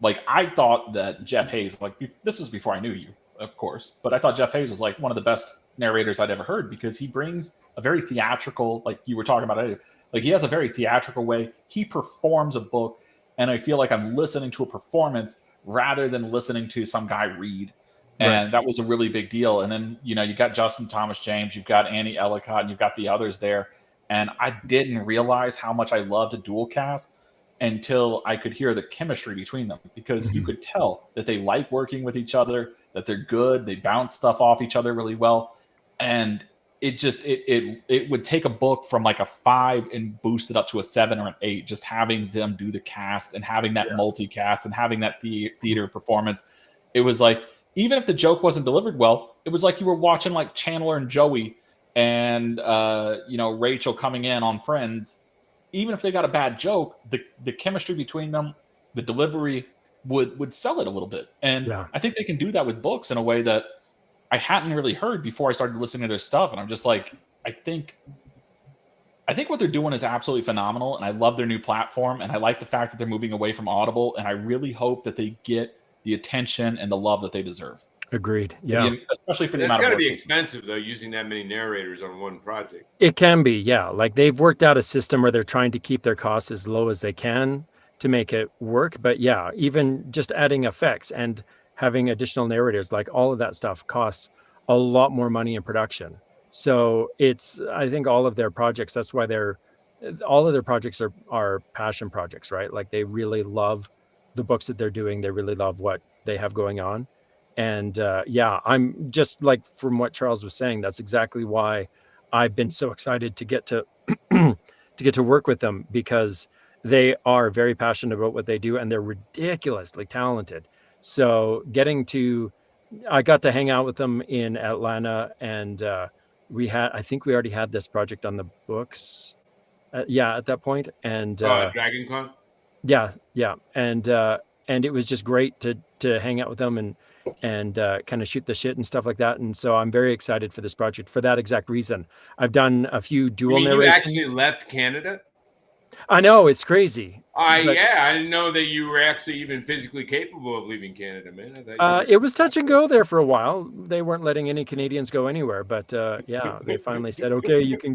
Speaker 3: like I thought that Jeff Hayes, like this was before I knew you, of course, but I thought Jeff Hayes was like one of the best narrators I'd ever heard because he brings a very theatrical, like you were talking about earlier, like he has a very theatrical way. He performs a book, and I feel like I'm listening to a performance rather than listening to some guy read. And that was a really big deal. And then, you got Justin Thomas James, you've got Annie Ellicott, and you've got the others there. And I didn't realize how much I loved a dual cast until I could hear the chemistry between them, because you could tell that they like working with each other, that they're good, they bounce stuff off each other really well. And it just, it would take a book from like a 5 and boost it up to a 7 or an 8, just having them do the cast and having that multicast and having that theater performance. It was like, even if the joke wasn't delivered well, it was like you were watching like Chandler and Joey and Rachel coming in on Friends. Even if they got a bad joke, the chemistry between them, the delivery would sell it a little bit. And I think they can do that with books in a way that I hadn't really heard before I started listening to their stuff. And I'm just like, I think what they're doing is absolutely phenomenal. And I love their new platform. And I like the fact that they're moving away from Audible. And I really hope that they get the attention and the love that they deserve.
Speaker 4: Agreed. Yeah.
Speaker 3: Especially for the
Speaker 1: That's
Speaker 3: amount
Speaker 1: got to
Speaker 3: of
Speaker 1: be
Speaker 3: work.
Speaker 1: expensive though, using that many narrators on one project.
Speaker 4: It can be, yeah. Like they've worked out a system where they're trying to keep their costs as low as they can to make it work. But yeah, even just adding effects and having additional narrators, like all of that stuff costs a lot more money in production. So I think all of their projects, that's why all of their projects are passion projects, right? Like they really love the books that they're doing. They really love what they have going on. And yeah, I'm just like from what Charles was saying, that's exactly why I've been so excited to get to to get to work with them, because they are very passionate about what they do and they're ridiculously talented. So I got to hang out with them in Atlanta, and I think we already had this project on the books. Yeah, at that point, and
Speaker 1: Dragon Con.
Speaker 4: yeah, and it was just great to hang out with them and kind of shoot the shit and stuff like that. And so I'm very excited for this project for that exact reason. I've done a few dual narrations.
Speaker 1: You actually left Canada?
Speaker 4: I know, it's crazy.
Speaker 1: Yeah, I didn't know that you were actually even physically capable of leaving Canada, man.
Speaker 4: It was touch and go there for a while. They weren't letting any Canadians go anywhere, but yeah, they finally said, okay, you can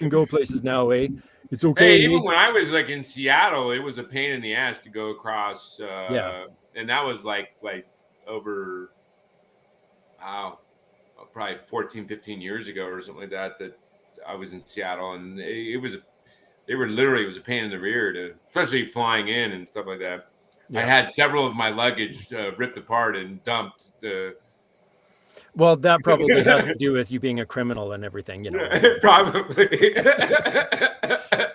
Speaker 4: go places now, eh? It's okay.
Speaker 1: Hey, even when I was like in Seattle, it was a pain in the ass to go across. And that was like over, probably 14, 15 years ago or something like that I was in Seattle, and it was a pain in the rear especially flying in and stuff like that. Yeah. I had several of my luggage ripped apart and dumped.
Speaker 4: Well, that probably has to do with you being a criminal and everything, you know.
Speaker 1: Probably.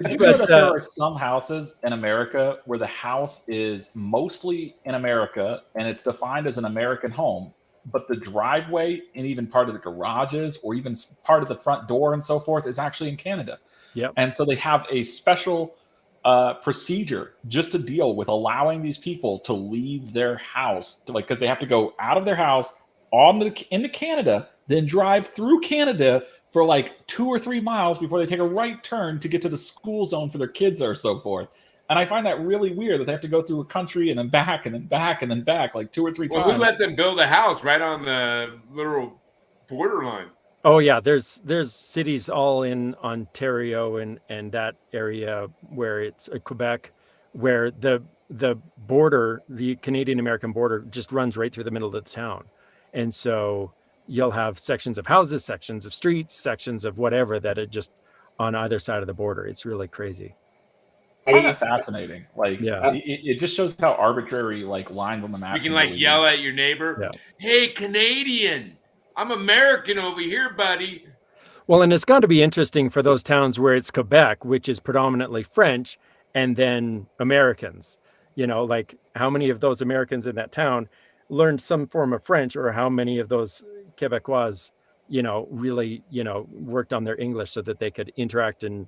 Speaker 3: Did you know that there are some houses in America where the house is mostly in America and it's defined as an American home, but the driveway and even part of the garages or even part of the front door and so forth is actually in Canada?
Speaker 4: Yep.
Speaker 3: And so they have a special procedure just to deal with allowing these people to leave their house, because they have to go out of their house into Canada, then drive through Canada for like 2 or 3 miles before they take a right turn to get to the school zone for their kids or so forth. And I find that really weird that they have to go through a country and then back and then back and then back like 2 or 3 times.
Speaker 1: We let them build a house right on the literal borderline.
Speaker 4: Oh yeah, there's cities all in Ontario and that area where it's Quebec, where the border, the Canadian-American border, just runs right through the middle of the town. And so you'll have sections of houses, sections of streets, sections of whatever that are just on either side of the border. It's really crazy.
Speaker 3: I find that fascinating. Like, yeah. It just shows how arbitrary lines on the map.
Speaker 1: You can yell at your neighbor, yeah. Hey, Canadian, I'm American over here, buddy.
Speaker 4: Well, and it's got to be interesting for those towns where it's Quebec, which is predominantly French, and then Americans. You know, like how many of those Americans in that town learned some form of French, or how many of those Quebecois, really, worked on their English so that they could interact and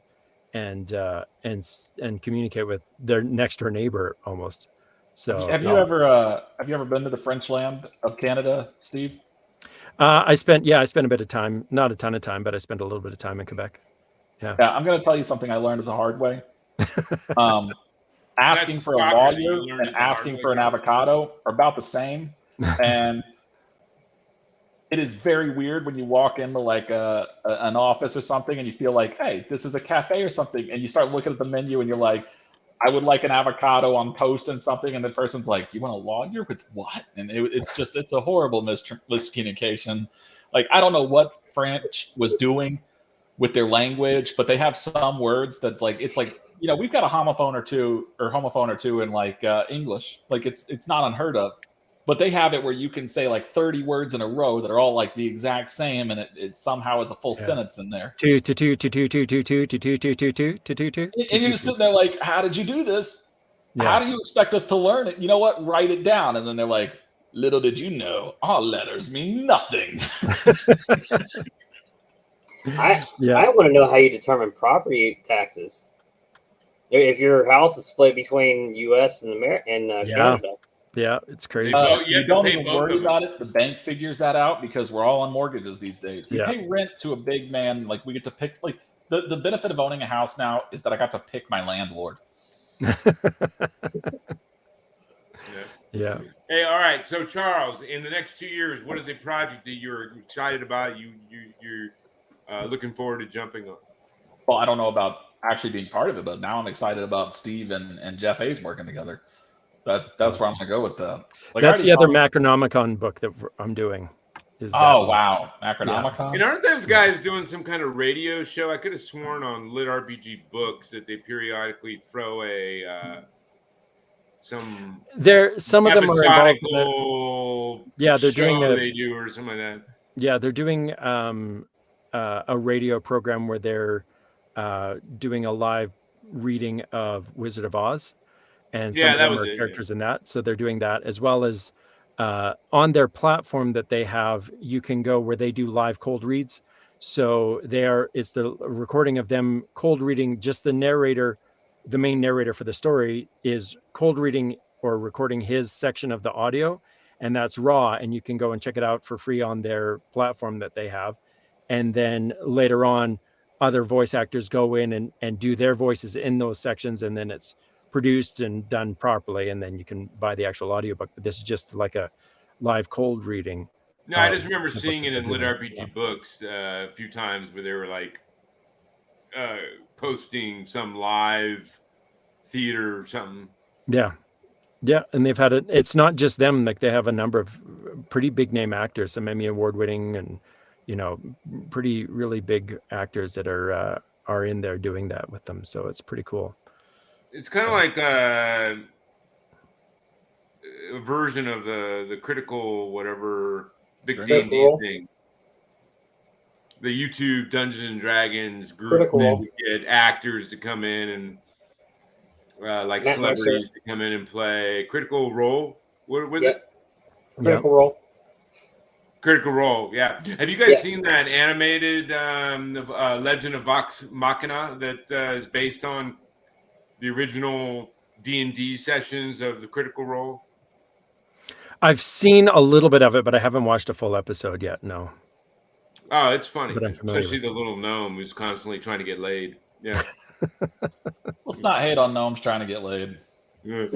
Speaker 4: communicate with their next door neighbor almost. So
Speaker 3: have you ever been to the French land of Canada, Steve?
Speaker 4: I spent a bit of time, not a ton of time, but I spent a little bit of time in Quebec. Yeah.
Speaker 3: I'm going to tell you something I learned the hard way. Asking for a lawyer and asking for an avocado are about the same. And it is very weird when you walk into an office or something and you feel like, hey, this is a cafe or something. And you start looking at the menu and you're like, I would like an avocado on toast and something. And the person's like, you want a lawyer with what? And it's a horrible miscommunication. Like, I don't know what French was doing with their language, but they have some words that's we've got a homophone or two in English. Like it's not unheard of, but they have it where you can say 30 words in a row that are all the exact same, and it somehow has a full sentence in there.
Speaker 4: And
Speaker 3: you're just sitting there like, how did you do this? Yeah. How do you expect us to learn it? You know what? Write it down. And then they're like, little did you know, our letters mean nothing.
Speaker 2: I want to know how you determine property taxes. If your house is split between U.S. and Canada.
Speaker 4: Yeah, it's crazy.
Speaker 3: You don't even worry about it. The bank figures that out because we're all on mortgages these days. We pay rent to a big man. We get to pick. The benefit of owning a house now is that I got to pick my landlord.
Speaker 4: Yeah.
Speaker 1: Hey, all right. So, Charles, in the next 2 years, what is a project that you're excited about? You're looking forward to jumping on?
Speaker 3: Well, I don't know about actually being part of it, but now I'm excited about Steve and Jeff Hayes working together. That's
Speaker 4: awesome.
Speaker 3: where I'm gonna go with that. Like,
Speaker 4: that's the other Macronomicon book that I'm doing. Is that
Speaker 3: wow, Macronomicon.
Speaker 1: And aren't those guys doing some kind of radio show? I could have sworn on Lit RPG Books that they periodically throw a some
Speaker 4: of them are involved in
Speaker 1: it.
Speaker 4: Yeah, they're doing
Speaker 1: they do or something like that.
Speaker 4: Yeah, they're doing a radio program where they're doing a live reading of Wizard of Oz, and some of them are characters in that. So they're doing that, as well as on their platform that they have, you can go where they do live cold reads. So it's the recording of them cold reading. Just the narrator, the main narrator for the story, is cold reading or recording his section of the audio, and that's raw, and you can go and check it out for free on their platform that they have. And then later on, other voice actors go in and do their voices in those sections, and then it's produced and done properly, and then you can buy the actual audiobook. But this is just like a live cold reading.
Speaker 1: No, I just remember seeing it in Lit RPG Books a few times where they were like posting some live theater or something.
Speaker 4: Yeah, and they've had it's not just them. Like, they have a number of pretty big name actors, some Emmy award winning and pretty really big actors that are in there doing that with them. So it's pretty cool.
Speaker 1: It's kind of like a version of the critical whatever big D&D thing. The YouTube Dungeons and Dragons group would get actors to come in and like celebrities to come in and play Critical Role. What was it?
Speaker 2: Critical Role.
Speaker 1: Critical Role, yeah. Have you guys seen that animated Legend of Vox Machina that is based on the original D&D sessions of the Critical Role?
Speaker 4: I've seen a little bit of it, but I haven't watched a full episode yet. No.
Speaker 1: Oh, it's funny, especially the little gnome who's constantly trying to get laid. Yeah.
Speaker 3: Let's not hate on gnomes trying to get laid.
Speaker 1: Yeah.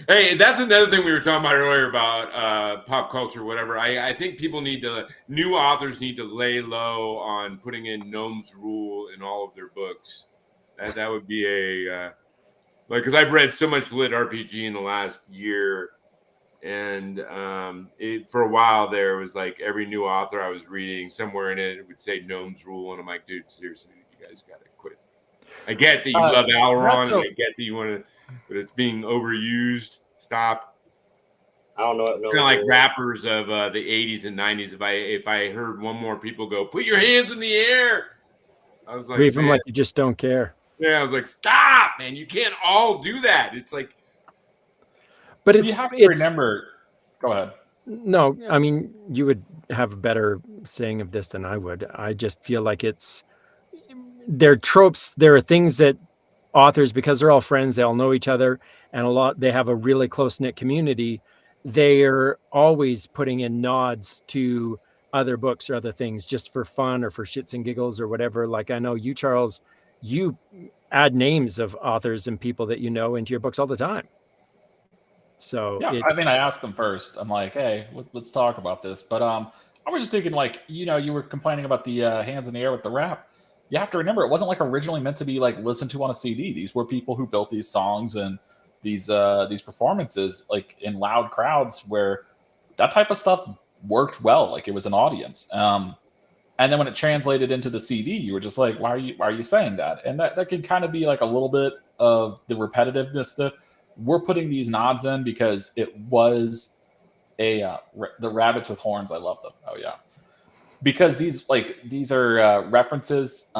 Speaker 1: Hey, that's another thing we were talking about earlier about pop culture, whatever. I think new authors need to lay low on putting in Gnome's Rule in all of their books. That would be because I've read so much lit RPG in the last year, and for a while there was like every new author I was reading, somewhere in it would say Gnome's Rule, and I'm like, dude, seriously, you guys got to quit. I get that you love Aileron, I get that you want to, but it's being overused. Stop.
Speaker 2: I don't know.
Speaker 1: Kind of like rappers of the 80s and 90s. If I heard one more people go, put your hands in the air, I was like,
Speaker 4: even like you just don't care.
Speaker 1: Yeah, I was like, stop, man! You can't all do that. It's like,
Speaker 3: but you have to remember. Go ahead.
Speaker 4: No, I mean, you would have a better saying of this than I would. I just feel like they're tropes. There are things that authors, because they're all friends, they all know each other, and they have a really close-knit community. They're always putting in nods to other books or other things just for fun or for shits and giggles or whatever. Like, I know you, Charles, you add names of authors and people that you know into your books all the time. So
Speaker 3: yeah, I asked them first. I'm like, hey, let's talk about this. But I was just thinking, like, you were complaining about the hands in the air with the rap. You have to remember, it wasn't like originally meant to be like listened to on a CD. These were people who built these songs and these performances like in loud crowds where that type of stuff worked well. Like, it was an audience. And then when it translated into the CD, you were just like, why are you saying that? And that could kind of be like a little bit of the repetitiveness stuff. We're putting these nods in because it was the rabbits with horns. I love them. Oh yeah. Because these are references.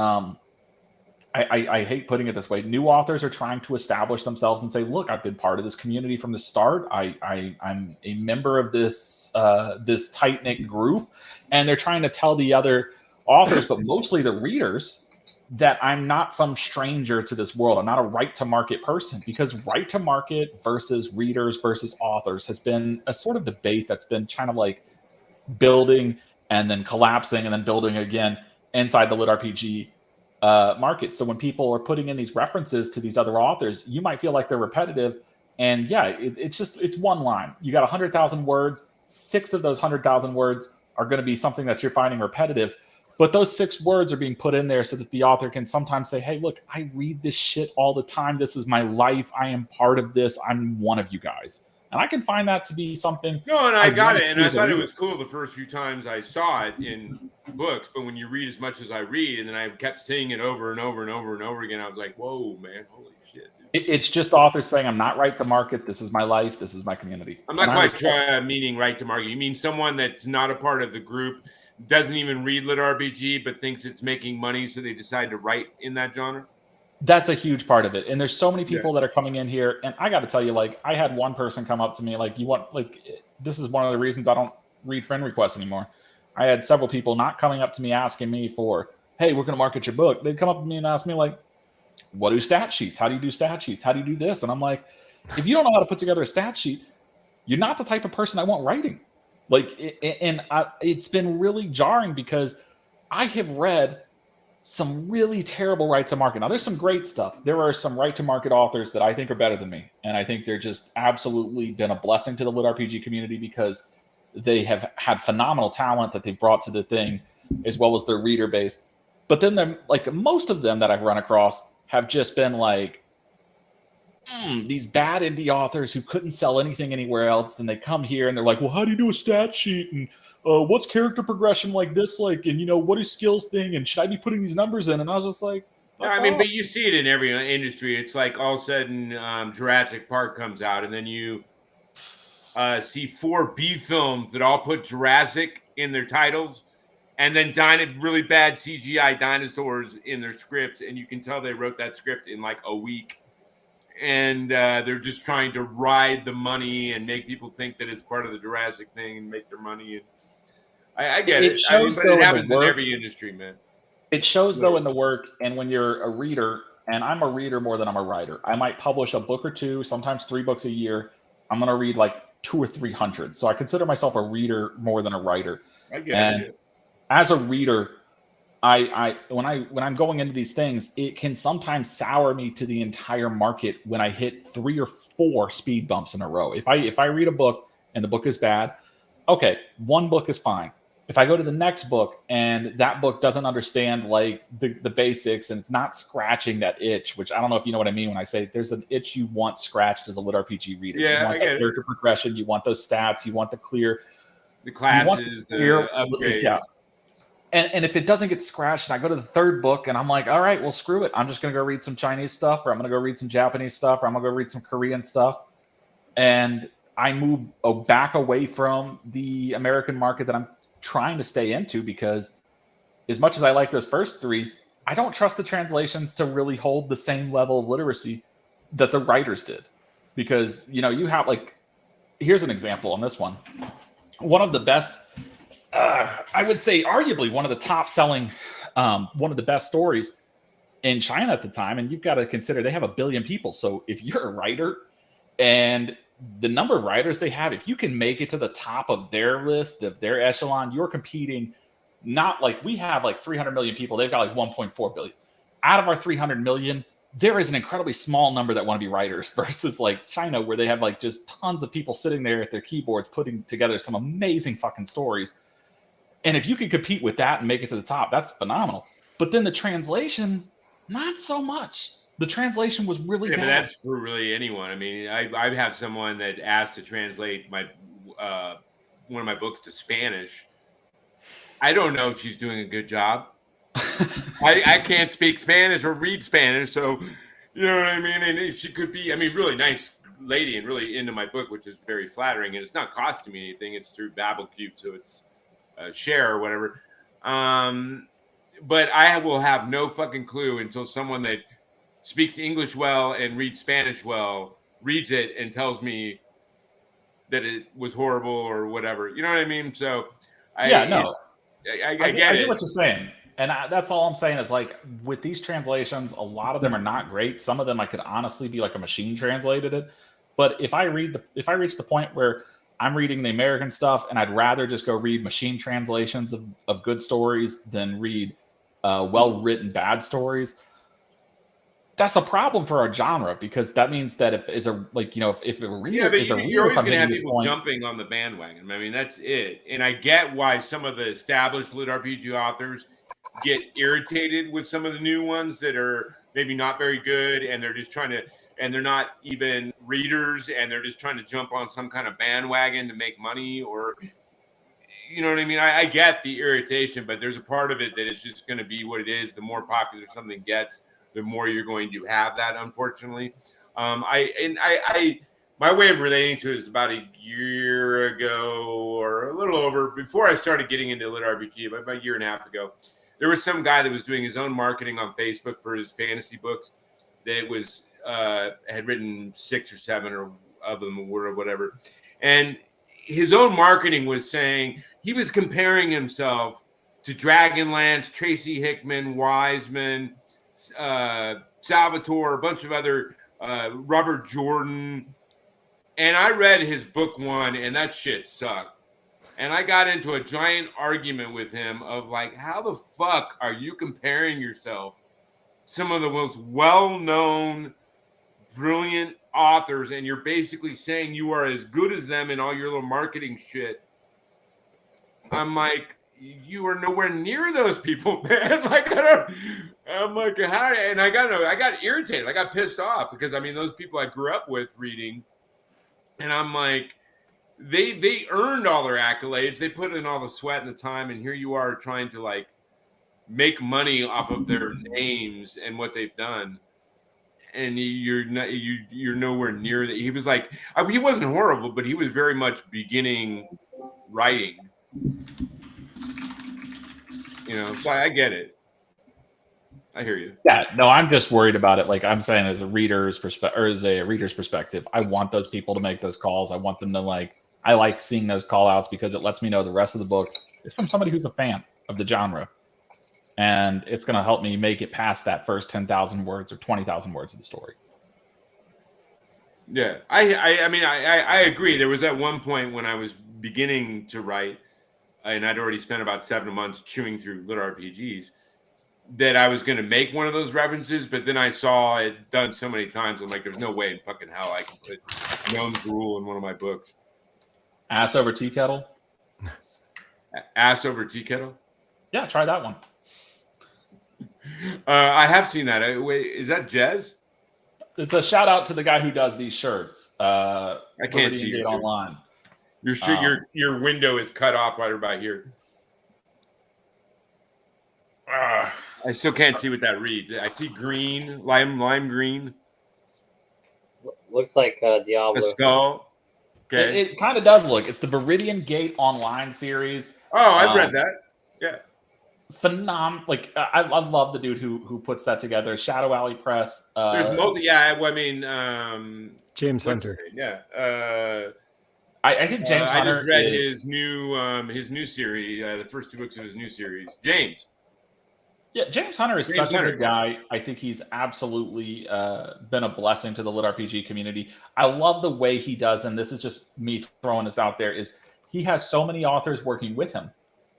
Speaker 3: I hate putting it this way. New authors are trying to establish themselves and say, look, I've been part of this community from the start. I'm a member of this tight-knit group. And they're trying to tell the other authors, but mostly the readers, that I'm not some stranger to this world. I'm not a right-to-market person, because right-to-market versus readers versus authors has been a sort of debate that's been kind of like building and then collapsing and then building again inside the lit RPG market. So when people are putting in these references to these other authors, you might feel like they're repetitive, And yeah, it's one line. You got 100,000 words. 6 of those 100,000 words are going to be something that you're finding repetitive. But those 6 words are being put in there so that the author can sometimes say, hey, look, I read this shit all the time. This is my life. I am part of this. I'm one of you guys. And I can find that to be something.
Speaker 1: No, and I got it. And I thought it was cool the first few times I saw it in books. But when you read as much as I read, and then I kept seeing it over and over and over and over again, I was like, whoa, man, holy shit.
Speaker 3: It's just authors saying, I'm not right to market. This is my life. This is my community.
Speaker 1: I'm not quite meaning right to market. You mean someone that's not a part of the group, doesn't even read lit RPG, but thinks it's making money, so they decide to write in that genre?
Speaker 3: That's a huge part of it. And there's so many people that are coming in here. And I got to tell you, like, I had one person come up to me, like, this is one of the reasons I don't read friend requests anymore. I had several people not coming up to me asking me for, hey, we're going to market your book. They'd come up to me and ask me, like, what do stat sheets? How do you do stat sheets? How do you do this? And I'm like, if you don't know how to put together a stat sheet, you're not the type of person I want writing. Like, it's been really jarring because I have read some really terrible right to market. Now, there's some great stuff. There are some right to market authors that I think are better than me. And I think they're just absolutely been a blessing to the lit RPG community because they have had phenomenal talent that they've brought to the thing, as well as their reader base. But then like most of them that I've run across have just been like, these bad indie authors who couldn't sell anything anywhere else. And they come here and they're like, well, how do you do a stat sheet? And what's character progression like this? Like, and what is skills thing? And should I be putting these numbers in? And I was just like,
Speaker 1: I mean, but you see it in every industry. It's like all of a sudden Jurassic Park comes out and then you see 4 B films that all put Jurassic in their titles and then really bad CGI dinosaurs in their scripts. And you can tell they wrote that script in like a week. And they're just trying to ride the money and make people think that it's part of the Jurassic thing and make their money. And I get it. But it happens in every industry, man.
Speaker 3: It shows, though, in the work. And when you're a reader, and I'm a reader more than I'm a writer. I might publish a book or 2, sometimes 3 books a year. I'm going to read like 200 or 300. So I consider myself a reader more than a writer.
Speaker 1: I get it.
Speaker 3: As a reader, when I'm going into these things, it can sometimes sour me to the entire market when I hit 3 or 4 speed bumps in a row. If I read a book and the book is bad, okay, 1 book is fine. If I go to the next book and that book doesn't understand like the basics and it's not scratching that itch, which I don't know if you know what I mean when I say there's an itch you want scratched as a lit RPG reader.
Speaker 1: Yeah,
Speaker 3: you want that character progression, you want those stats, you want the
Speaker 1: classes, the upgrades.
Speaker 3: Yeah. And if it doesn't get scratched and I go to the 3rd book and I'm like, all right, well, screw it. I'm just going to go read some Chinese stuff, or I'm going to go read some Japanese stuff, or I'm going to go read some Korean stuff. And I move back away from the American market that I'm trying to stay into, because as much as I like those first 3, I don't trust the translations to really hold the same level of literacy that the writers did. Because, you have like, here's an example on this one. One of the best, I would say arguably one of the top selling, one of the best stories in China at the time. And you've got to consider they have 1 billion people. So if you're a writer and the number of writers they have, if you can make it to the top of their list, of their echelon, you're competing. Not like we have like 300 million people. They've got like 1.4 billion. Out of our 300 million, there is an incredibly small number that want to be writers versus like China, where they have like just tons of people sitting there at their keyboards putting together some amazing fucking stories. And if you can compete with that and make it to the top, that's phenomenal. But then the translation, not so much. The translation was really bad.
Speaker 1: But that's for really anyone. I mean, I have someone that asked to translate my one of my books to Spanish. I don't know if she's doing a good job. I can't speak Spanish or read Spanish, so you know what I mean. And she could be, really nice lady and really into my book, which is very flattering. And it's not costing me anything; it's through BabbleCube, so it's a share or whatever. But I will have no fucking clue until someone that speaks English well and reads Spanish well reads it and tells me that it was horrible or whatever. You know what I mean? So I get it.
Speaker 3: I get what you're saying. And that's all I'm saying is, like, with these translations, a lot of them are not great. Some of them I could honestly be like a machine translated it. But if I reach the point where I'm reading the American stuff and I'd rather just go read machine translations of good stories than read well-written bad stories, that's a problem for our genre, because that means that if is a like you know if a reader is a reader,
Speaker 1: you're always
Speaker 3: if I'm
Speaker 1: going to have
Speaker 3: hitting this
Speaker 1: people
Speaker 3: point,
Speaker 1: jumping on the bandwagon. I mean, that's it. And I get why some of the established lit RPG authors get irritated with some of the new ones that are maybe not very good, and they're just trying to, and they're not even readers, and they're just trying to jump on some kind of bandwagon to make money, or you know what I mean? I get the irritation, but there's a part of it that is just going to be what it is. The more popular something gets, the more you're going to have that, unfortunately. My way of relating to it is about a year ago or a little over, before I started getting into lit RPG, about a year and a half ago, there was some guy that was doing his own marketing on Facebook for his fantasy books that was had written 6 or 7 of them or whatever. And his own marketing was saying he was comparing himself to Dragonlance, Tracy Hickman, Wiseman, Salvatore, a bunch of other Robert Jordan. And I read his book 1, and that shit sucked. And I got into a giant argument with him of like, how the fuck are you comparing yourself to some of the most well-known, brilliant authors, and you're basically saying you are as good as them in all your little marketing shit? I'm like, you are nowhere near those people, man. Like, I'm like, how? And I got irritated. I got pissed off because I mean, those people I grew up with reading, and I'm like, they earned all their accolades. They put in all the sweat and the time, and here you are trying to like make money off of their names and what they've done. And you're nowhere near that. He was like, he wasn't horrible, but he was very much beginning writing. You know, so I get it. I hear you.
Speaker 3: Yeah, no, I'm just worried about it. Like I'm saying, as a reader's perspective, I want those people to make those calls. I want them to I like seeing those call outs because it lets me know the rest of the book is from somebody who's a fan of the genre. And it's going to help me make it past that first 10,000 words or 20,000 words of the story.
Speaker 1: Yeah, I mean, I agree. There was at one point when I was beginning to write, and I'd already spent about 7 months chewing through lit RPGs, that I was going to make one of those references, but then I saw it done so many times. I'm like, there's no way in fucking hell I can put Gnome's Rule in one of my books.
Speaker 3: Ass over tea kettle?
Speaker 1: Ass over tea kettle?
Speaker 3: Yeah, try that one.
Speaker 1: I have seen that. Wait, is that Jez?
Speaker 3: It's a shout out to the guy who does these shirts.
Speaker 1: I can't see
Speaker 3: it online.
Speaker 1: Your window is cut off right about here. I still can't see what that reads. I see green, lime green.
Speaker 2: Looks like Diablo.
Speaker 1: A skull. Okay.
Speaker 3: It kind of does look. It's the Viridian Gate Online series.
Speaker 1: Oh, I've read that. Yeah.
Speaker 3: Phenomenal. Like I love the dude who puts that together. Shadow Alley Press.
Speaker 1: There's multi. Yeah, I mean,
Speaker 4: James Hunter.
Speaker 1: Yeah.
Speaker 3: I think James Hunter.
Speaker 1: I just read his new series. The first 2 books of his new series. James.
Speaker 3: Yeah, James Hunter is such a good guy. I think he's absolutely been a blessing to the lit RPG community. I love the way he does, and this is just me throwing this out there, is he has so many authors working with him,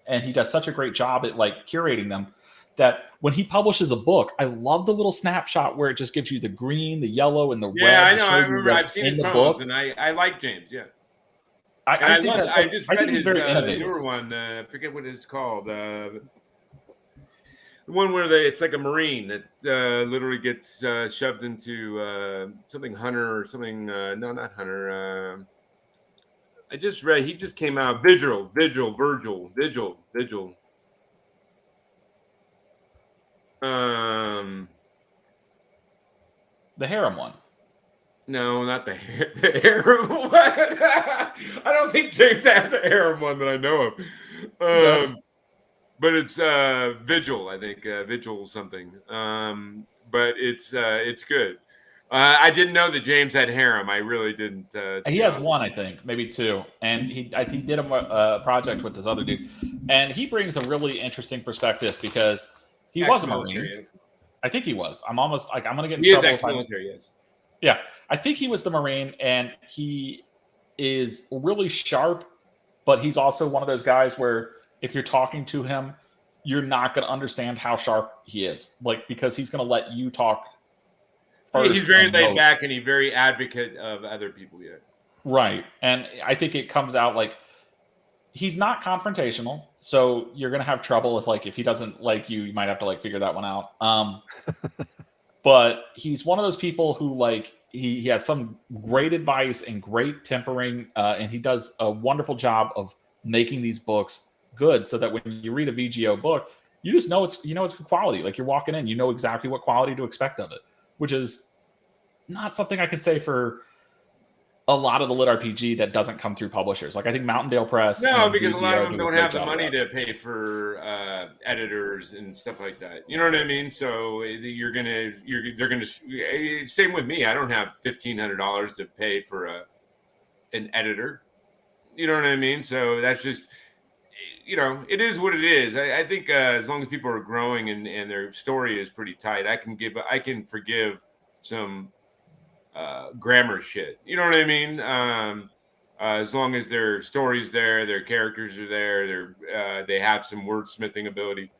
Speaker 3: and he does such a great job at curating them that when he publishes a book, I love the little snapshot where it just gives you the green, the yellow, and the red.
Speaker 1: Yeah, I know. I remember. I've seen his promos, and I like James. Yeah. I just read his newer one. I forget what it's called. The one where it's like a Marine that literally gets shoved into something Hunter or something. No, not Hunter. I just read. He just came out. Vigil. The
Speaker 3: harem one.
Speaker 1: No, not the harem one. I don't think James has a harem one that I know of.
Speaker 3: Yes.
Speaker 1: But it's Vigil, I think. Vigil something. But it's good. I didn't know that James had harem. I really didn't.
Speaker 3: He has one, I think, maybe 2. And he did a project with this other dude. And he brings a really interesting perspective because he was a Marine. I think he was. I'm almost I'm going to get in trouble.
Speaker 1: He is ex-military, yes.
Speaker 3: Yeah. I think he was the Marine, and he is really sharp, but he's also one of those guys where if you're talking to him, you're not going to understand how sharp he is, because he's going to let you talk first.
Speaker 1: He's very
Speaker 3: and
Speaker 1: laid
Speaker 3: most.
Speaker 1: back, and he's very advocate of other people. Yeah,
Speaker 3: right. And I think it comes out like he's not confrontational, so you're gonna have trouble if he doesn't like you, you might have to like figure that one out. But he's one of those people who like he has some great advice and great tempering, and he does a wonderful job of making these books good, so that when you read a VGO book, you just know it's good quality. Like you're walking in, you know exactly what quality to expect of it, which is not something I can say for a lot of the lit RPG that doesn't come through publishers. Like I think Mountaindale Press.
Speaker 1: no,
Speaker 3: and
Speaker 1: because a lot
Speaker 3: VGO
Speaker 1: of them
Speaker 3: do a
Speaker 1: don't
Speaker 3: great
Speaker 1: have the
Speaker 3: job of
Speaker 1: money
Speaker 3: that.
Speaker 1: to pay for editors and stuff like that. You know what I mean? So they're gonna. Same with me. I don't have $1,500 to pay for an editor. You know what I mean? So that's just, it is what it is. I think as long as people are growing and their story is pretty tight, I can forgive some grammar shit. You know what I mean? As long as their story's there, their characters are there, they have some wordsmithing ability.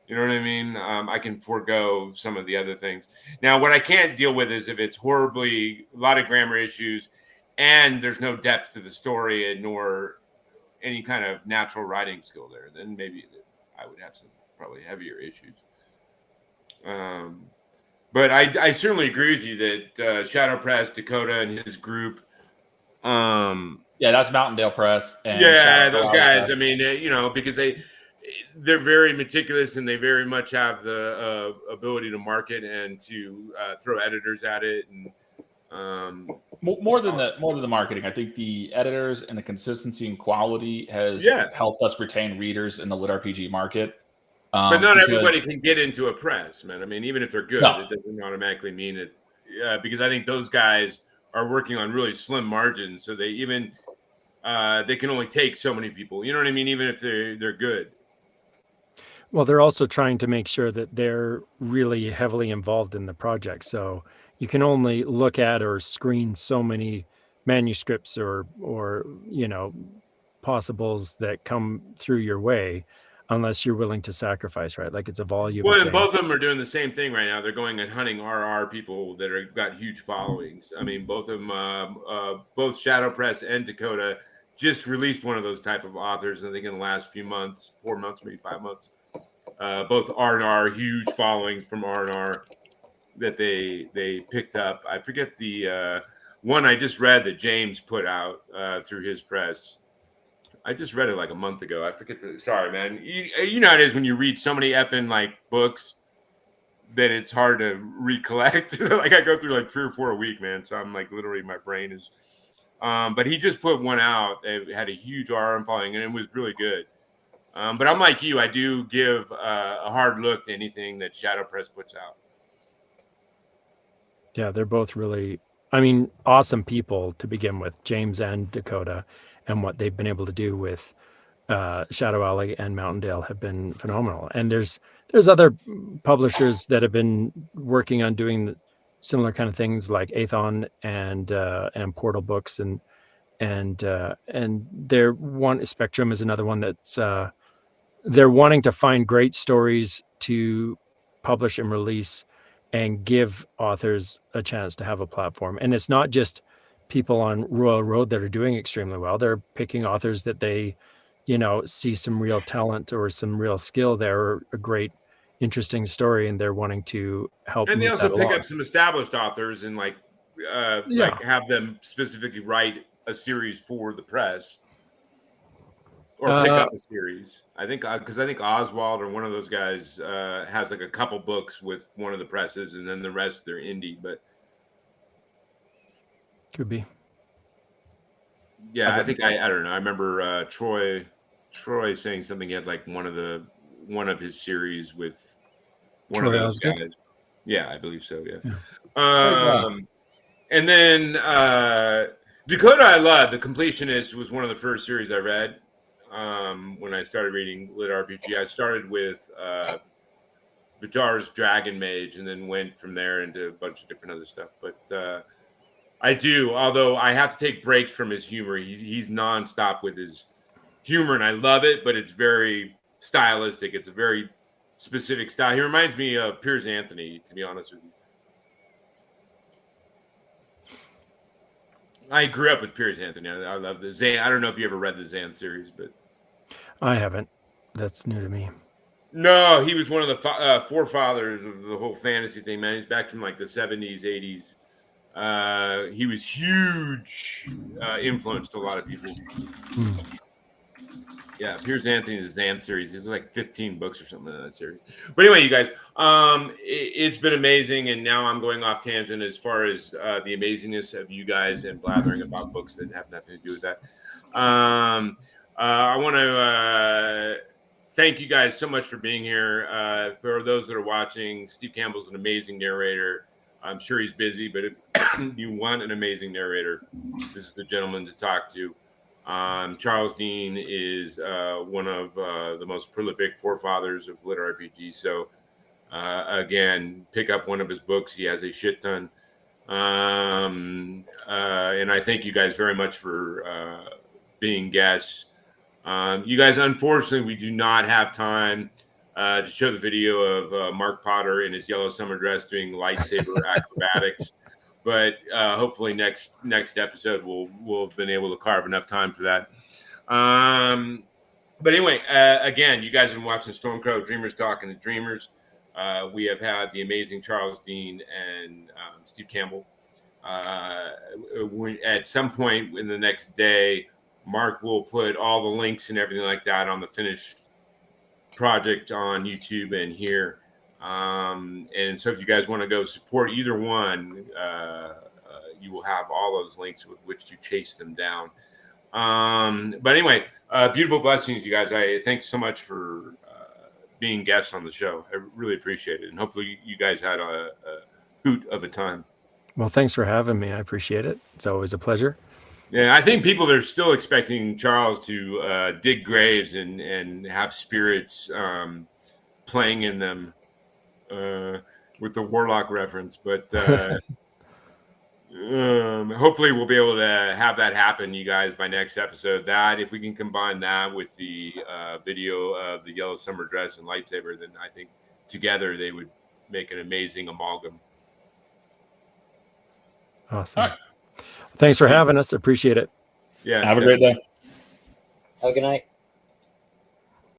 Speaker 1: You know what I mean? I can forego some of the other things. Now, what I can't deal with is if it's a lot of grammar issues, and there's no depth to the story and nor any kind of natural writing skill there. Then maybe I would have some probably heavier issues. But I certainly agree with you that Shadow Press, Dakota, and his group.
Speaker 3: Yeah, that's Mountaindale Press. And
Speaker 1: Those guys. Press. I mean, because they're very meticulous and they very much have the ability to market and to throw editors at it. And
Speaker 3: more than the marketing, I think the editors and the consistency and quality has helped us retain readers in the lit RPG market.
Speaker 1: But not everybody can get into a press, man. I mean, even if they're good, it doesn't automatically mean it. Because I think those guys are working on really slim margins, so they can only take so many people. You know what I mean? Even if they're good.
Speaker 4: Well, they're also trying to make sure that they're really heavily involved in the project. So you can only look at or screen so many manuscripts or possibles that come through your way, unless you're willing to sacrifice, right? Like it's a volume.
Speaker 1: Well, and both of them are doing the same thing right now. They're going and hunting RR people that got huge followings. I mean, both of them, both Shadow Press and Dakota, just released one of those type of authors. I think in the last few months, 4 months, maybe 5 months. Both R&R, huge followings from R&R that they picked up. I forget the one I just read that James put out through his press. I just read it like a month ago. I forget sorry, man. You know how it is when you read so many effing like books that it's hard to recollect. Like I go through like 3 or 4 a week, man. So I'm like literally my brain is. But he just put one out. It had a huge RM following, and it was really good. But I'm like you. I do give a hard look to anything that Shadow Press puts out.
Speaker 4: Yeah, they're both really, awesome people to begin with, James and Dakota, and what they've been able to do with Shadow Alley and Mountaindale have been phenomenal. And there's other publishers that have been working on doing similar kind of things, like Aethon and Portal Books, and their one Spectrum is another one that's they're wanting to find great stories to publish and release and give authors a chance to have a platform. And it's not just people on Royal Road that are doing extremely well. They're picking authors that they, see some real talent or some real skill there, or a great, interesting story, and they're wanting to help.
Speaker 1: And they also pick up some established authors and like have them specifically write a series for the press. Or pick up a series. I think because I think Oswald or one of those guys has like a couple books with one of the presses, and then the rest they're indie. But
Speaker 4: could be.
Speaker 1: Yeah, I think I don't know. I remember Troy saying something. He had like one of his series with one
Speaker 4: Troy
Speaker 1: of those
Speaker 4: Osgood?
Speaker 1: guys. Yeah, I believe so. Yeah.
Speaker 3: Yeah.
Speaker 1: And then Dakota, I love. The Completionist was one of the first series I read. When I started reading lit RPG, I started with Vidar's Dragon Mage, and then went from there into a bunch of different other stuff. But I do, although I have to take breaks from his humor. He's nonstop with his humor, and I love it. But it's very stylistic. It's a very specific style. He reminds me of Piers Anthony, to be honest with you. I grew up with Piers Anthony. I love the Zan. I don't know if you ever read the Zan series, but
Speaker 4: I haven't. That's new to me.
Speaker 1: no, he was one of the forefathers of the whole fantasy thing, man. He's back from like the 70s, 80s. He was huge influence to a lot of people. Yeah, Piers Anthony's Zan series. There's like 15 books or something in that series. But anyway, you guys, it's been amazing, and now I'm going off tangent as far as the amazingness of you guys and blathering about books that have nothing to do with that. I want to thank you guys so much for being here. For those that are watching, Steve Campbell's an amazing narrator. I'm sure he's busy, but if you want an amazing narrator, this is the gentleman to talk to. Charles Dean is one of the most prolific forefathers of lit RPG. So again, pick up one of his books. He has a shit ton. And I thank you guys very much for being guests. You guys, unfortunately, we do not have time to show the video of Mark Potter in his yellow summer dress doing lightsaber acrobatics. But hopefully next episode we'll have been able to carve enough time for that. But anyway, again, you guys have been watching Stormcrow Dreamers Talking to Dreamers. We have had the amazing Charles Dean and Steve Campbell. At some point in the next day, Mark will put all the links and everything like that on the finished project on YouTube and here. And so if you guys want to go support either one, you will have all those links with which to chase them down. But anyway, beautiful blessings, you guys. Thanks so much for being guests on the show. I really appreciate it. And hopefully you guys had a hoot of a time.
Speaker 4: Well, thanks for having me. I appreciate it. It's always a pleasure.
Speaker 1: Yeah, I think people are still expecting Charles to dig graves and have spirits playing in them. With the Warlock reference, but hopefully we'll be able to have that happen, you guys, by next episode. That if we can combine that with the video of the yellow summer dress and lightsaber, then I think together they would make an amazing amalgam.
Speaker 4: Awesome. Right. Thanks for having us. Appreciate it.
Speaker 1: Yeah.
Speaker 3: Have a great day.
Speaker 2: Have a good night.